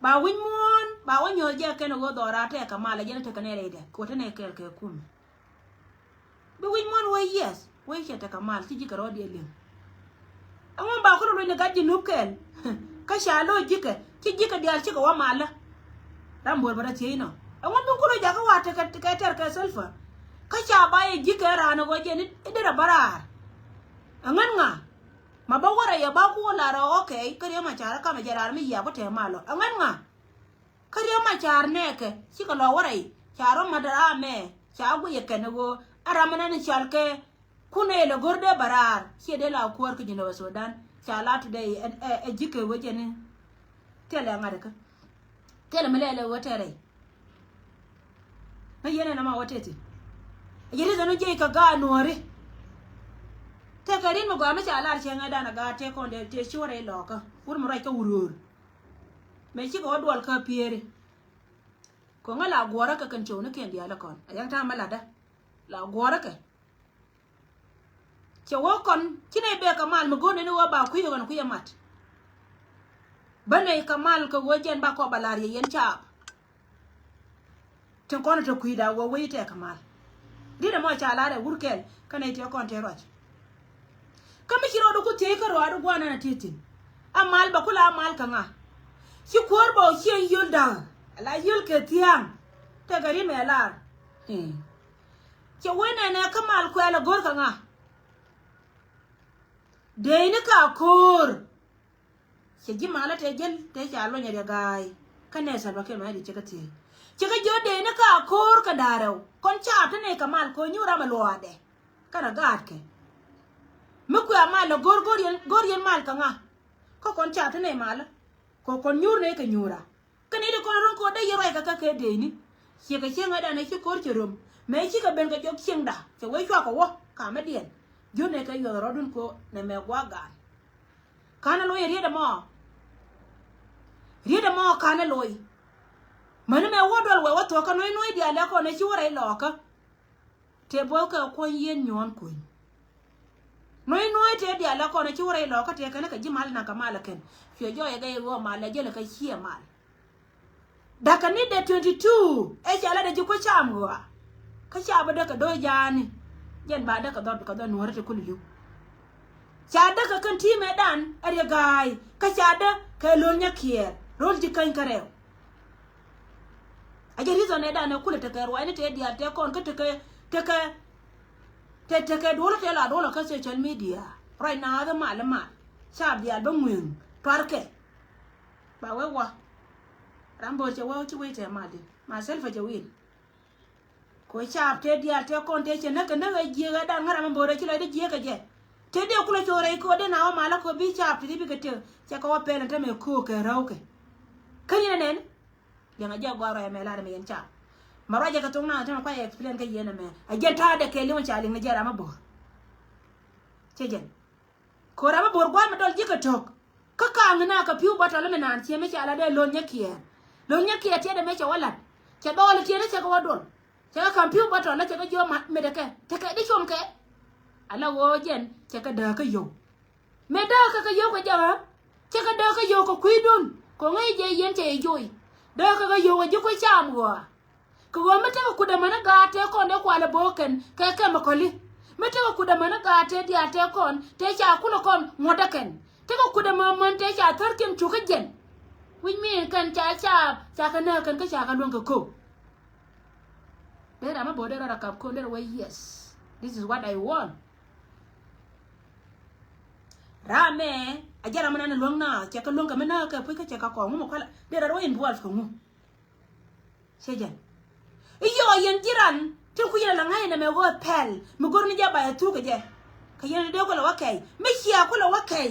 ba win mon ba wanyo je kana go dora ta ka mala je ta kana rede ko ta ne ka kum bi win mon way yes way ta ka mal ti ka rodi elin amma ba ko ro ne gaddi nukel ka shalo jike ki jike dial ci ka wa mala dan bor bara ti no amma dun ko ja ka wata ka tar ka sulfa ka sha baye jike rana go je ni idira barar angan nga ma ba wara ya ba ko la ra okay kare ma chara ka ma jarar mi ya ko te malo angan nga kare ma char ne ke ci ka lo wara yi charo madara me cha go ye ke go ara mana ni chalke kune le gorde barar ci de la ko ko jino Sudan cha la today e jike wo je ni tele ngada ka tele melele wotere na yene na ma woteti yiri zanu je ka ga nore te karin mo ga ma cha lar che ngada na ga te ko de te shore loka wur mo rai ka wurur me chi ko dwal ka piere ko ngala gwara ka kan chone ken dia la kon ayang ta malada la gwara ka che wo kon kine be ka mal mo gone ni wo ba ku yo ku ya mat bane ka mal ka wo jen ba ko balar yen cha ten kono to kuida wo wi te ka mal dida mo cha la de wurkel kana te kon te roj kama kiro do ku te ka ro adu gwana na titin amal ba kula amal ka nga ki korbo ki yulda ala yul ke tiang te gari me la ke wena na kamal ku ala gor ka nga de ni ka kor ke gi mala te gel te ja lo nya de gai kana sa ba ke ma di cheka ti cheka jo de ni ka kor ka daro kon cha te ne kamal ko nyura ma lo ade kana gat ke muku amal gor yen mal ka nga ko kon cha te ne mal ko kon nyur ne ka nyura kani de kon ron ko de yero ka ke de ni cheka chenga da ne ki kor chirum me chi ka ben ka jok chengda ke we chwa ko wo ka me dien jo ne ka yo rodun ko ne me gwa ga kana lo yeri da mo kana lo mane me wodol we wato ka no dia le ko ne chi wora lo ka te bo ka ko yen nyon kun no te dia le ko ne chi wora lo ka te kana ka ji mal na ka mal ken fio jo ye ga yo mal je le ka chi mal da ka ni de 22 e jala de ji ko chamwa ka cha ba da ka do jani yen ba da ka do no rete kullu cha da ka kan ti me dan are gai ka cha da ka lo nya kier rol ji kan kare aje rizo ne dan kula ta ka ro ne te dia te kon ka te ka do la te la do la ka social media right now da malama cha dia ba ngwen parke ba we wa rambo che wa chi we te ma de ma selfa je win ko cha te dia te kon te che na ka na je ga dan ngara mo re chi la de je ka je te de kula chore ko de na wa mala ko bi cha te bi ka te cha ka wa pe na te me ko ke raw ke kan ina nen ya nga ja gwa ra me la me yen cha maro je ka tong na te ma explain ka yena me a je ta de ke li mo cha li na je ra ma bo che je ko ra ma bo gwa ma dol je ka tok ka ka ngna ka piu ba ta le me nan che me cha la de lo nya kie te de me cha wala cha do le te ne cha ka wa dol cha ka piu ba ta la cha ka jo ma me de ke te ka di chom ke ala wo jen cha ka da ka yo me da ka yo ka ja cha ka da ka yo ko kuidun ko ngai je yen che joy da ka yo ji ko cham go ko ma ta ku da mana ga te ko ne kwa le boken ka ma ko li me ta ku da mana ga te dia te kon te cha ku lo kon ngodaken te ko ku da ma mon te cha tar kin chu ka jen wi mi kan cha ka na kan ka cha ka lon ka ko de ra ma bo de ra ka ko de way yes this is what I want rame ajara mana na long na cha ka long ka mana ka pu ka cha ka ko mo kala de ra ro in wolf ko mo sejan iyo yen jiran tin ku yela ngai na me go pel mi gor ni jaba ya tu ka je ka yen de ko la wakai me xiya ko la wakai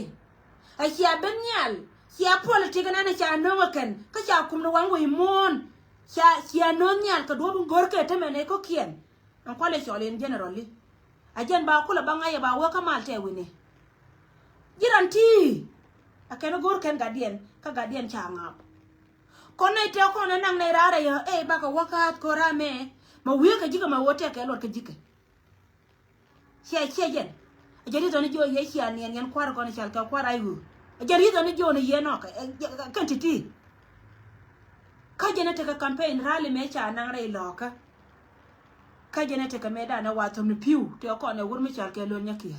a xiya benyal xiya politika na cha no wakan ka cha kum no wan wo mon xiya no nyal ka do gor ka te me ne ko kien an ko le cholen generally ajen ba ko la banga ya ba wo ka mal te wini jiran ti akeno gor ken gadien ka gadien cha ngap con này theo con năng này ra đây ê ba cái wakat cô ra mẹ mà quý cái gì mà wote cái lột cái gì cái xe dân jadi tao jo ye xe nian kwar con chal ka kwar ayu jadi tao jo ne ye no cái titi ka jena te ka campaign rally me cha nang rai loka ka jena te ka meda na wato mi piu te ko ne wur mi chal ke lon nyaki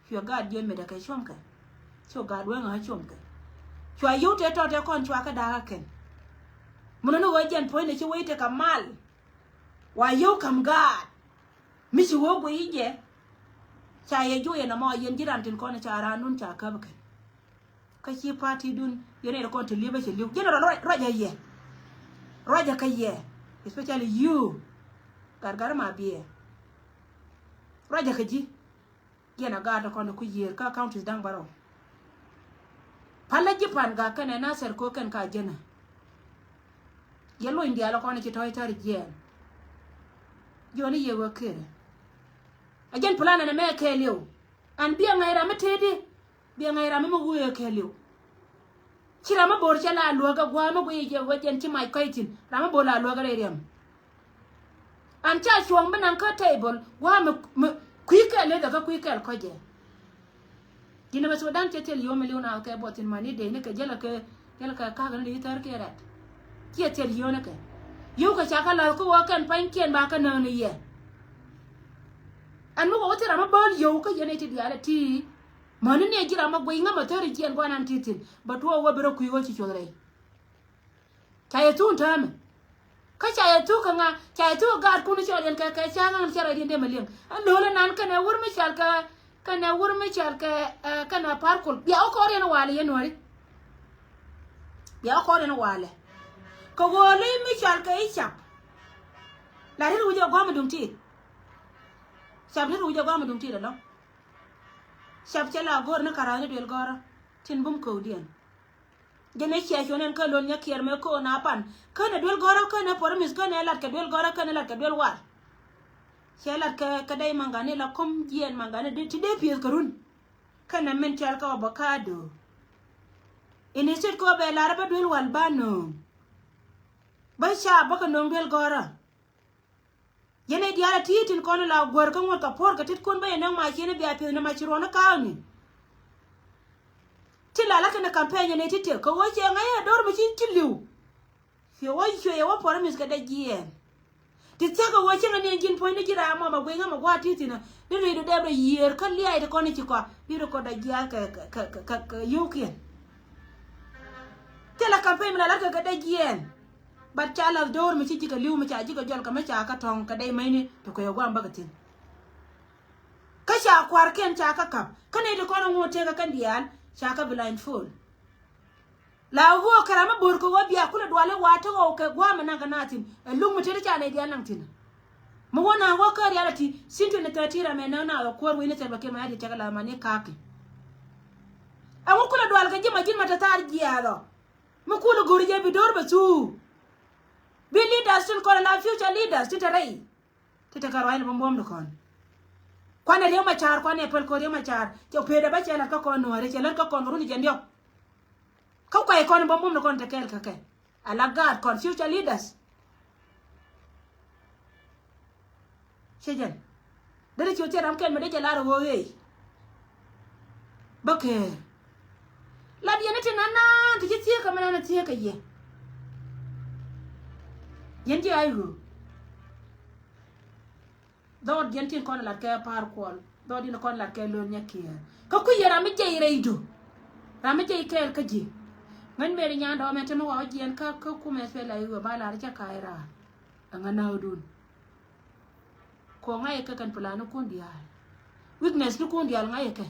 yo gad je me da ka chom ka so gad we nga chom ka chwa yu te to te kon chwa ka da ken mun no wajen point ne chi we te ka mal wa yu kam gad mi chi wo go ije cha ye ju ye na mo yen jiran tin kon cha ra nun cha ka ba ka chi party dun ye ne ko te libe che liu je no roja ye roja ka ye especially you gargar ma biye roja ka ji ye na ga ta ko ku ye ka counties dang baro pala ji pan ga kana na ser ko kan ka jena ye lo india la ko ne ci toy tar je joni ye wo kere ajen plan na me ke liu an biya ngai ra metedi biya ngai ra me mo ye ke liu kira ma bor chala luaga gwa ma gwe je wajen ci mai kaitin rama bola luaga reriam an cha chuang banan ka table wa ma kwika le daga kwika ko je dina ba sudan tetel yo miliona ka botin mani de ne ka jela ka ka ga ni tar ke rat ke tel yo ne ka yo ka cha ka la ko wa kan pan ken ba ka na ne ye an mo ko tira ma bol yo ka ye ne ti diala ti mani ne jira ma gwe ngama tori kien gwanan titin batwa wa bero kuyo chi chodre kaya tu ntame ka kaya tu kanga kaya tu gar kunu cholen ka changa chara dinde maleng alola nan kana wurmi chalka kana parkul ya o kore no wale yenori ya o kore no wale ko wole mi chalka ichap la ri wuja gwa mudum ti chap ri wuja gwa mudum ti da no chap chala gor na karane del gora tin bum ko dien jene chia shonen ka lon nya kier me ko na pan kana del gora kana pormis kana lat ka del gora kana lat ka del war chelat ka dai mangane la kom dien mangane de ti de pies karun kana men chal ka avocado ini sit ko be la ba del wal bano ba sha ba ka non del gora yene diara titin kono la gor ka ngol ka por ka tit kon ba na ma chene bi api na ma chiro na kauni tila la kana campaign ne tite ko wo che ngaya dor bi tiliu fi wo che wo por mis ka da jie titaka wo che ngani jin point jira ma ma gwenga ma gwa titina ni ri do de year ka li ai ko ni ci ko bi ko da jia ka yuki tila campaign la ka da jie bat chala dor mi ci ka liu mi ci ka jol ka ma cha ka tong ka dai mai ni to ko yo gwa mbagatin ka sha kwar ken cha ka kap kane de ko no te ka kan dian cha ka blindfold la go karama bor ko biya kula dwale wata go ka gwa mana ga natin lu mu te cha ne dian nan tin mo wona go ka reality sinto ne tatira me na ko wi ne te ba ke ma di ta la mane ka ke an kula dwal ga jima jin mata tar giya do mu kula gori je bi dor ba su bi leaders tin ko la future leaders ti tarai ti ta karwa ne bom do kon kwana re ma char kwana pel ko re ma char ke peda ba chela ka kon no re chela ka kon ru ni jendio ka kwa kon bom no kon te kel ka ke ala god kon future leaders chejen dere chuche ram ken me de chela ro we bake la diene te nana ti tie ka mana tie ka ye yendi ayu dod yentin kon la ke par kol dod ina kon la ke lo nyakia ka ku yera mi je reido ra mi je kel ka ji men meri nyando men temo wa jien ka ku me fe la yu ba la cha kaira angana udun ko ngai ka kan plano kun dia weakness du kun dia ngai ka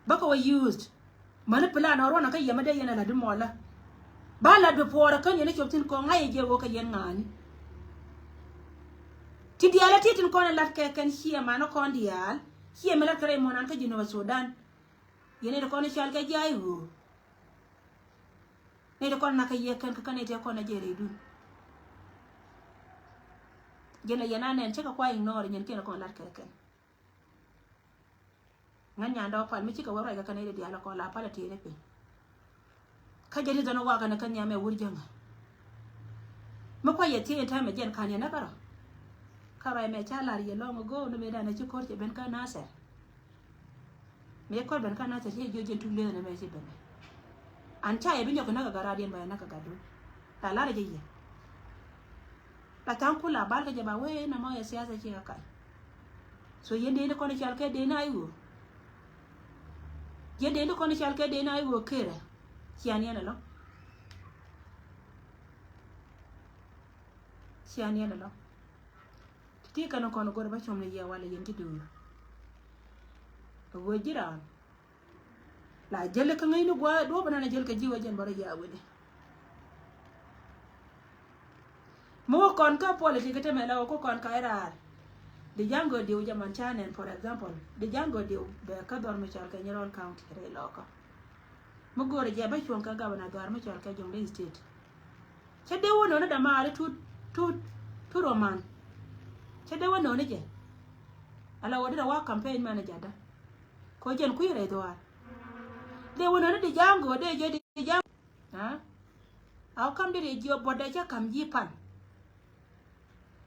baka wa used man plano ro na ka yema de yana la du mola ba la du pora kan yana choptin ko ngai je wo ka yen ngani ti diala titin kono lat ke kan hiya mano kon dial hiya mela kare monan ka jino Sudan yene de kono chal ka jaihu ne de kono na ka ye kan ka ne te kono jere du jena yana nen cheka kwa ignore nyen kena kono lat ke kan ngan nyanda pan mi chika wara ka ne de diala ko la pala ti ne pe ka jadi dana wa kana kan ya me wurjanga mo ko yeti en time jen kan ya na karo karo me chala ri lo mo go no me dana ci korte ben ka nase me ko ben ka nase ye joje tulle na me ci ben an cha ye binyo kana ga radien ba na ka gadu ta la je ye la tan kula bal ka jaba we na mo ya siasa ci ka kai so yende ne ko ne chal ke de na ayu yende ne ko ne chal ke de na ayu kere siani na lo siani na lo ti kana ko no go ba chom ne ya wala yenti du to go jira la jelle ka ngai no gwa do bana na jel ka jiwa jen bara ya wede mo kon ka politique te mela ko kon ka era the jango diu jaman chanen for example the jango diu be ka dor me chal ka nyerol county re loko mo gore je ba chon ka gabana dor me chal ka jombe state che de wono na da mare tu roman che de wono ne je ala wodi wa campaign manager da ko jen ku ire do de wono na de jango de je de jam ha au kam de je boda cha kam ji pan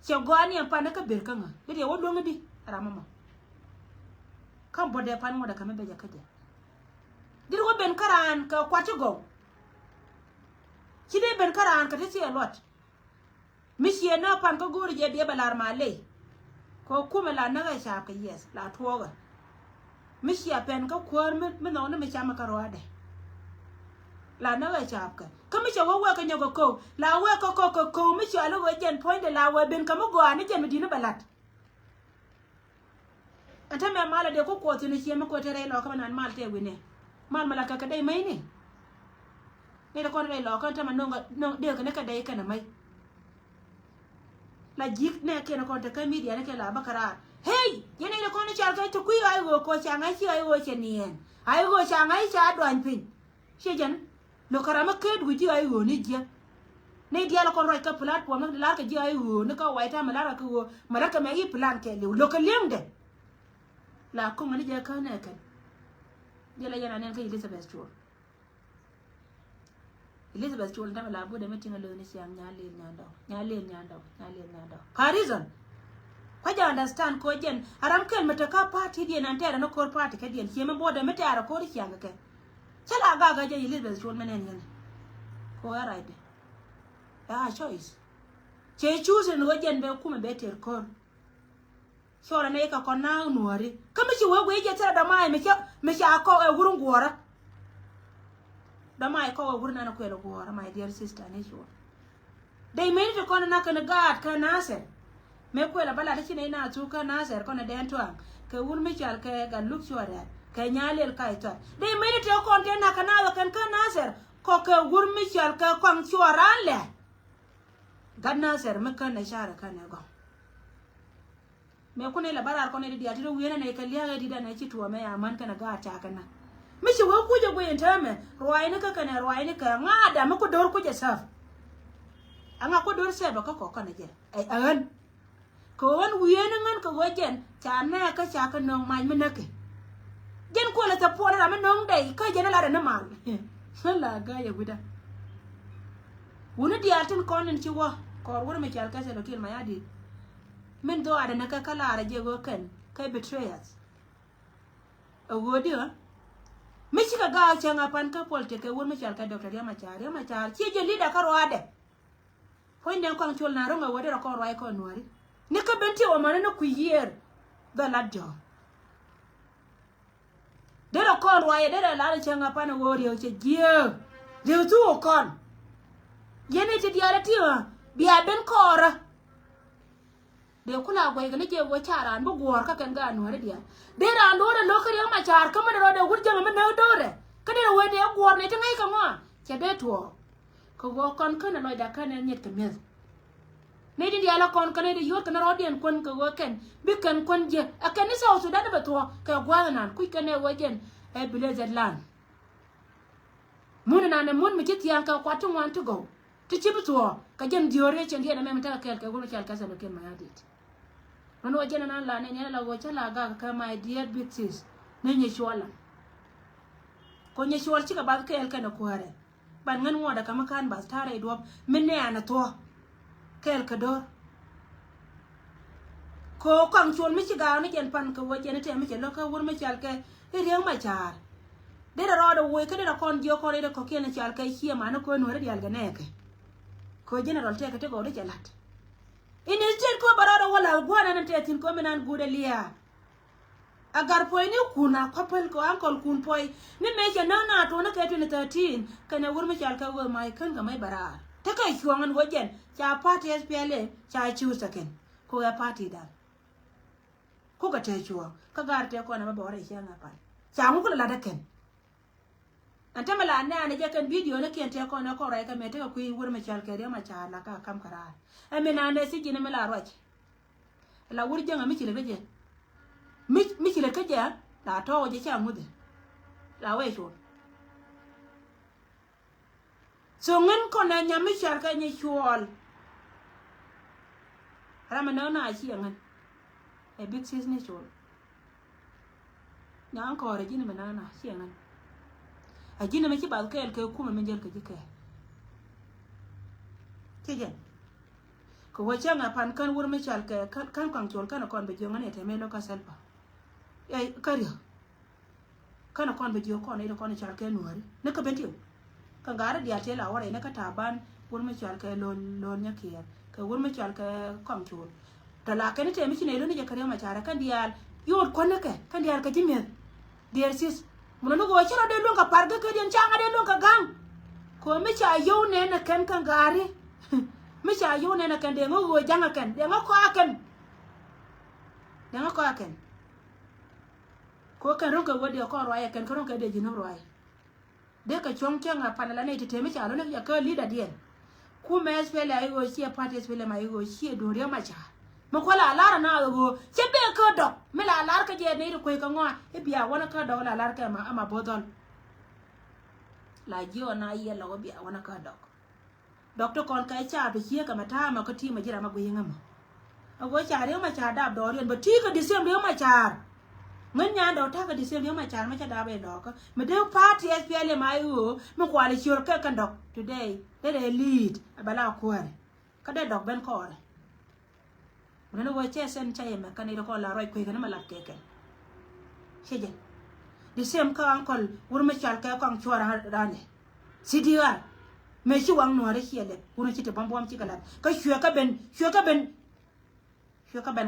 che gwani en pan ka ber kanga de wo do ngadi ramama kam boda pan mo da kam be ja kaje dir wo ben karan ka kwati go kide ben karan ka tete a lot mishi na pan ka gori je de balar male ko kuma la na ga sha ka yes la toga mishi a pen ka kwar me no na me chama ka roade la na ga sha ka kami che wo ka nyogo ko la we ko mishi alo we jen point la we ben ka mo go ani je medina balat anta me mala de ko tini shi me ko tere lo ka nan mal te wine mal mala ka dai mai ne da ko dai lo ka ta man no de ka ne ka dai kana mai la jik ne ke na ko ta ka media ne ke la bakara hey yene ne ko ne chal ka to ku ai go ko changa chi ai go chenien ai go changa ai cha dwan pin she jan lo karama ke du ji ai go ni je ne dia la ko ro ka platform ne la ka ji ai go ne ka wai ta mala ka go mala ka me yi plan ke lo ka lemde la ko ngani je ka ne ka dia la yana ne ka Elizabeth Chol da la bude meeting lo ni siang nyando ka reason ko ja understand ko jen aram kel meta ka party dia nan tera no ko party ka dia cheme bude meta ara ko ri siang ke chala ga je Elizabeth Chol menen yen ko ara ide choice che choose no jen be kuma be ter ko sora ne ka ko na nuori kama chi we je tera da mai me cha ko e gurun gora da mai ko gurun na ko e gora my dear sister ne sure dai men to ko na ka na gad ka naser me ko la bala chi ne na tu ka naser ko na den to ke wur me chal ke ga look sure ke nyalel ka ito dai men to ko na ka na kan ka naser ko ke wur me chal ka kwang churan le gad naser me ka na share ka na go me ko ne la barar ko ne di atiro wiena ne ka liya di da na chi tuwa me aman kana ga ta kana mishi wo kuje go entame roine ka kana roine ka ngada me ko dor kuje saf anga ko dor se ba ko kana je ai an ko wan wiena ngan ko wajen ta na ka cha ka no mai me nake jen ko la ta pora me nong dai ka je na la na mal sala ga ya guda wona di atin konin ci wo ko wona me kyal ka se lo kil mayadi men do ada na ka kala ara je go kan kai betrayers o godi ha me ci ka ga changa pan ka polte ke won me kyal ka Dr. ya machar ci je leader ka roade point den ko chol na ronga wode ko roi ko nuari ne ka benti o mane no ku year da ladjo de ro ko roi de la changa pan wori o che je de tu o kon yene ti diara ti biya ben kora de kula goy gane je go charan bu gor ka kan ga nuare dia de ran do de lokari ma char ka ma do de gurje ma na do re ka de we de gor ne tangai ka ma che de to ko go kon kan no da kan ne ta mes ne di ala kon kan de yot kan ro den kon ko go ken bi kan kon je akan ni sa su da ba to ka gwa nan ku kan ne wajen e blazer land mun na ne mun mi ti yan ka kwatu wan to go ti ci bu to ka jem diore chen dia na me ta ka go chal ka sa lo ken ma ya dit no wajana nan la ne la go chala ga ka my dear big sis ne nye shwala ko nye shwal chika ba ka el kana kware ban ngan ngoda kama kan bas tare do minne ana to kel kador ko kang chon mi chiga ni ken pan ko waje ne te mi ken lo ka wur mi chal ke riang ma char de ro do we ke de kon jo ko de ko ken chal ke hie ma no ko no re dial ga ne ke ko general te ke te go de chalat in instead ko barado wala gwana na te tin ko minan gude liya agar poy ni kuna couple ko uncle kun poy ni meje na to na ke 13 kana wur mi chal ka go mai kan ga mai bara ta kai chuangan wajen cha party SPLA cha chu saken ko ya party da ko ga te chuo ka gar te ko na ba bore shi nga pa cha mu kula da ken anta mala na ne je kan video na ken te ko na ko rai ka me te ko wur mi chal ke ma cha la ka kam kara amina ne si jini mala roch la wur janga mi chile je mi chile ke ja la to je cha mude la we sho so ngen ko na nya mi chal ka ni chuol rama na chi ngan e big sis ni chuol nya ko re jini na chi ngan a jini mi chi ba ke kuma min jel ke ji ke je ko wachanga pan kan wur mi chal ke kan kan chol kan kon be jonga ne te me lo ka selpa ai kario kan kon be jo kon ne kon chal ke nuari ne ka bentio kan gara dia te la wore ne ka taban wur mi chal ke lon nya kier ka wur mi chal ke kon chol to la ke ne te mi ne lo ne je kario ma chara kan dial yor kon ne ke kan dial ka jimel der sis mun no go chara de lon ka parga ke den changa de lon ka gang ko mi cha yo ne na kan kan gari mi cha yo ne na kan de ngo janga kan de ngo ko akan de ngo ko akan ko kan ron ka wodi ko roya kan ko ron ka de jino roya de ka chong changa panala ne te mi cha lo ne ya ka leader dien ku me spele ay go chi party spele mai go chi do re ma cha mo ko la lara na go che be ko do mi la lar ka je ne ko ka ngo e biya wona ka do la lar ka ma ama bodol la jo na ye lo biya wona ka do doctor kon kai cha be chia ka mata ma ko ti ma jira ma go yinga ma ago cha re ma cha da do ren ba ti ka disem re ma cha men nya do ta ka disem re ma cha ma cha da be do ko me de party SPLA mai u mo ko ale chur ka kan dok today they lead abala ko re ka de dok ben ko re mo no go che sen cha ye ma ka ni ko la roi ko ga na ma la ke ke sheje disem ka ankol wur ma cha ka kan chura rane sidiwa me shi wang no re hiele kuno chite bambam chi kala ka shua ka ben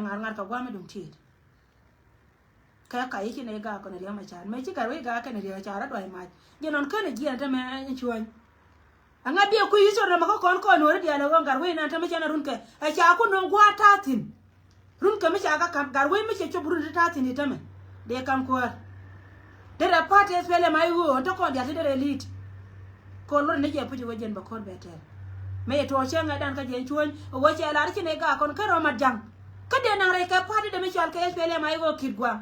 ngar ka gwa me dum tit ka yi ne ga ko ne ma chan me chi ka we ga ka ne ya cha ra doi ma je non ka ne ji ta me chuan anga bi ku yi so ma ko kon no re dia no ngar we na ta me chana run ke a cha ku no gwa ta tin run ka me cha ka kam gar we me che chobru ta tin ta me de kam ko de ra party spele mai wo to ko dia de elite ko lor ne je puji wajen ba ko betel me to chenga dan ka je chuon wo che la ri ne ga kon ka ro ma jang ka de na re ka party de me chal ka spele mai wo kidgwa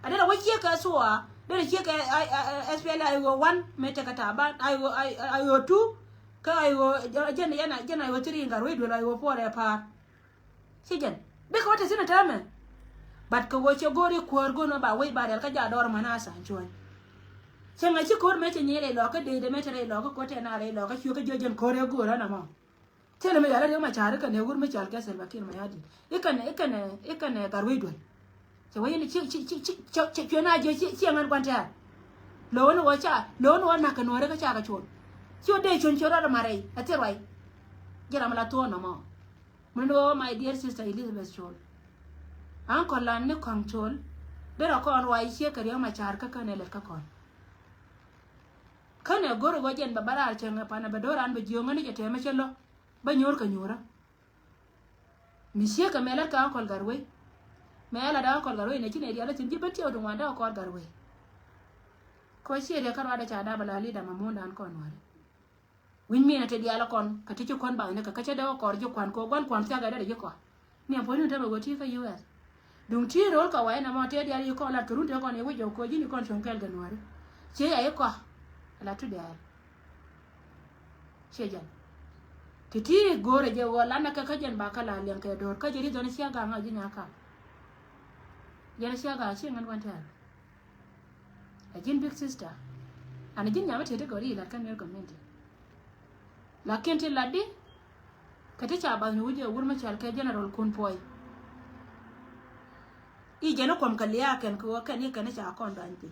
adela wo che ka suwa de che ka spele ai wo 1 me te ka ta ba ai wo 2 ka ai wo jena ai wo 3 ngar we do ai wo 4 e pa sijen de ko ta sina ta me bat ko wo che gori ko go no ba we ba del ka ja dor manasa chuon chenga chi kor me nyere lo ka de me tere lo ko te na re lo ka chu ka jojen kore go ra na ma tele me yara ma chare ka ne gur me chal ka selva kin ma yadi ikane garwe do che waye ni chi na je chi ngan kwanta lo no wacha lo no na ka no re ka cha ka chon chu de chon chora ra mare ate roi jera mala to no mo mun do my dear sister Elizabeth chol an ko lan ne control de ra ko roi che ka re ma char ka ne le ka kon kana goro wajen babara chenga pana badoran be jonga ni jete ma chelo ba nyor ka nyora misie ka mela ka kol garwe mela da kol garwe ne chine dia la tin jibati o dungwa da kol garwe ko shire karwa da cha da balali da mamunda an kon wari win mi na te dia la kon ka ti kon ba ne ka cha da ko jo kwan ko kwan ta ga da je ko ni po ni ta go ti ka US dung ti rol ka wa na mo te dia ko la turun te ko ne wo jo ko jini kon chon kel ganwari che ya ko la tu de shejan titi gore je wala na ka kajen ba kala len ka dor ka jeri don sia ga nga jinya ka yana sia ga shi ngan wanta a jin big sister ana jin nyama tete gori la kan ner community lakin ti laddi kati cha ba wuje wurma chal ke general kun poi I jeno kom kalia ken ko kan ni kan cha kon dan ti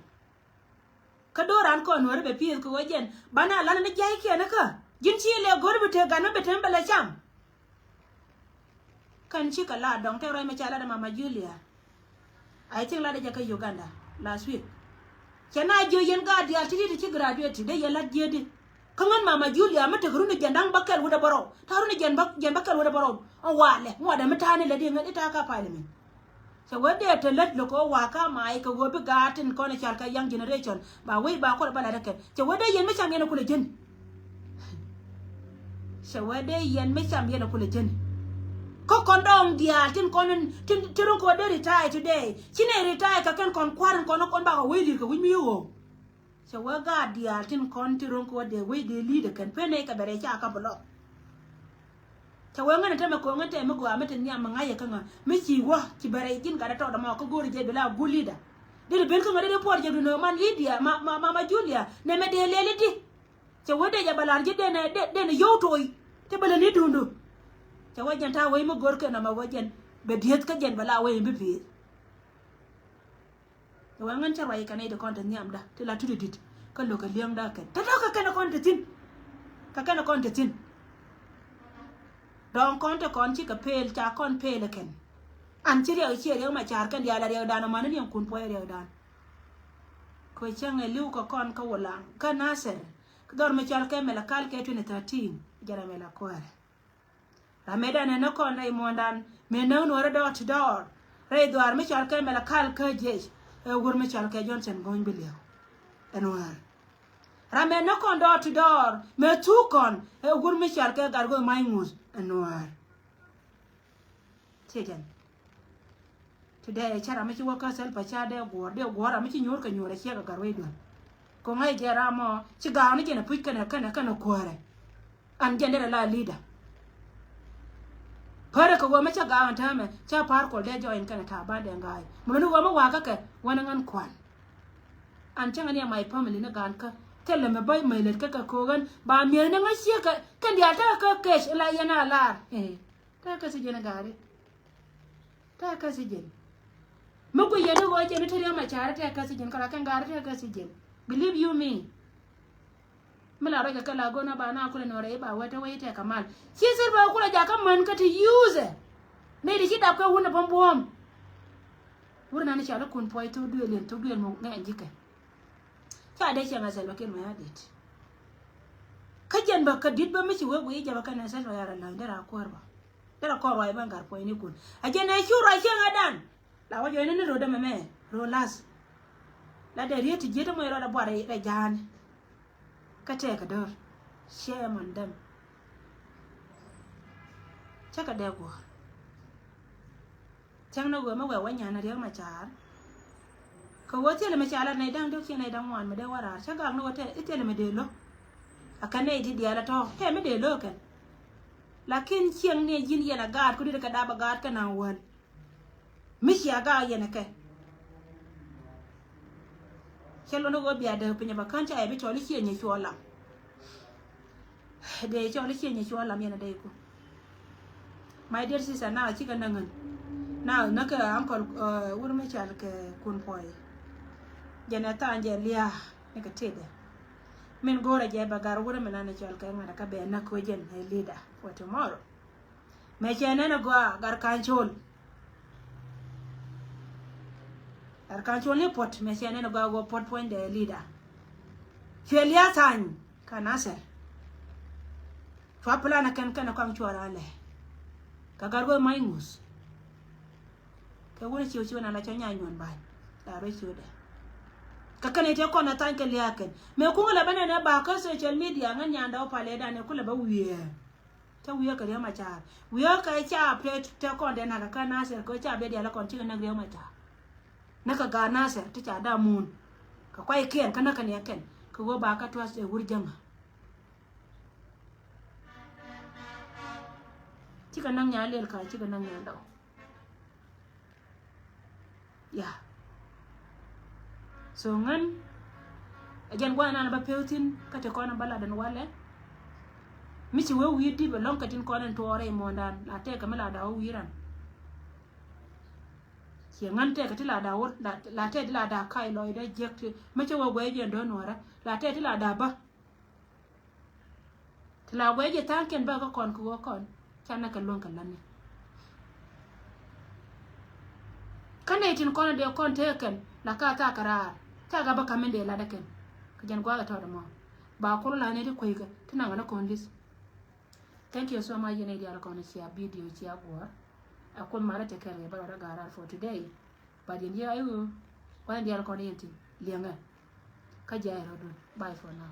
ka doran ko no be pi ko wajen bana lan ne jai ke na ka jin chi le gor be te gana be tem bala cham kan chi kala dong te roi me chala da mama Julia I think la de ka Uganda last week kena jo yen ga dia ti ti graduate de yela jedi kangan mama Julia mata guru ne jandang bakal wuda baro taru ne jan bakal wuda baro o wale mo da mutane le de ngadi ta ka parliament so wede to let loko waka mai ko go be gatin ko ne charka young generation ba we ba ko bala dake so wede yen me cham yen kula jen so wede yen me cham yen kula jen ko kondong dia tin konon tin ko de retire today chine retire ka kan kon kwaran kon ba ko we li ko wi mi yo so we ga dia tin kon tin ko de we de leader kan pene ka bere cha ka bolo ta we ngana ta ko ngata me go amata ni amma ngaya kan me ci wa ci bare jin ka da to da ma ko gori je bela gu leader de ben ko ngade de por je no man Lydia mama Julia ne me de leliti so we de ja balar je de ne yo toy te bala ni dundu cha wajan ta wai mu gorke na ma wajan be diet ka jen bala wai bi pi to wangan cha wai kanai da konta nyam da to la tudu dit ka lo ka liam da kan ta ka kana konta tin ka kana konta tin don konta kon chi ka pel cha kon pel ken an chi re ma char kan dia la re da na man ni kun po re da ko chang e liu ka kon ka wala ka naser ka dor ma char ka mela kal ke 2013 jara mela kware Rameda ne no kon rai mondan me no no ra dot door rai doar me chal ke mela kal ke je e wur me chal ke Johnson gon bilio enwar Rameda no kon dot door me tu kon e wur me chal ke gargo maingus enwar tegen today chara me chi waka sel pa cha de gor me chi nyor ka nyore che ga garwe don ko ngai jera mo chi ga ni je na puik kana kware an jendere la leader Pare ko goma cha gawan tame cha par ko de join kana ta ba de ngai mun goma wa ka ke wana ngan kwan an changa ni mai family na gan ka tele me bay mai let ka ko gan ba mi na ngai sia ka kan dia ta ka kesh la yana la ta ka si jena gari ta ka si jen mu ko yeno go je ni tare ma chara ta ka si jen kala kan gari ta ka si jen believe you me mala roga kala gona ba na kula no rai ba wata wai ta kamal shi sir ba kula ja kan man ka ti use ne di shi da ko wona bambom wurna ni shala kun poi to duel mo na jike ta da shi ngasal bakin ma yadit kajen ba ka dit ba mi shi wego yija ba kana sal yara la ndara korba dara korwa ba ngar poi ni kun aje na shura shi ngadan la wajo ne ro da meme ro las la da rieti je ta mo ro da bore da jan kate ka dor shame on them chaka de go chang no go ma wa wanya na riang ma char ko wote le ma chala na dang do chi na dang wan ma de wara chaka no wote itele me de lo akane di dia la to he me de lo kan lakin chiang ne jin yana gad ko di ka da ba gad ka na wan mi sia ga yana ke chelo no go bia de pinya ba kancha e bi choli chi nye chola de choli chi nye chola mi na de ko my dear sister now chi kan nangan now naka uncle wur me chal ke kun poi jana ta anje lia ne ka tede min gora je ba gar wur me na chal ke ngara ka be na ko jen e leader for tomorrow me chene na go gar kanchol Arkanchol ni pot mesiane no go pot point the leader. Felia tan kanase. Fapula na kan kwang chwara le. Kagargo maingus. Ka woni chiu na la chanya nyon bai. Da ro chiu de. Kakane te ko na tan ke liaken. Me ku la bana na ba ka social media ngan nyanda o pale da ne kula ba wiye. Ta wiye ka ya ma cha. Wiye ka cha plate te ko de na ka na se ko cha be dia la kon chi na gre ma cha. Naka gana sa ta cha da mun ka kwai ken kana kan ya ken ka go ba ka twas e wurjanga cika nan ya lel ka cika nan ya daw ya so ngan ajan gwana na ba pewtin ka te ko na bala dan wale mi ci we wi di be lon ka tin ko nen tore mo ndan la te ka mala da wiran ci ngan te ka ti la da wor la te la da kai loy da jek ma ci wo gwe je do nora la te ti la da ba ti la gwe je tan ken ba ka kon ko kon chana ka lon ka lani kane tin kono de kon teken la ka ta karar ta ga ba kamende la da ken ka jan gwa ga to mo ba ko la ne de ko ga tina ga na kon lis thank you so much ne dia ko na share video ci agwa akon mara te kare ba ra gara for today but in here ayu kwa dia ko ne yenti lianga ka jai rodun bye for now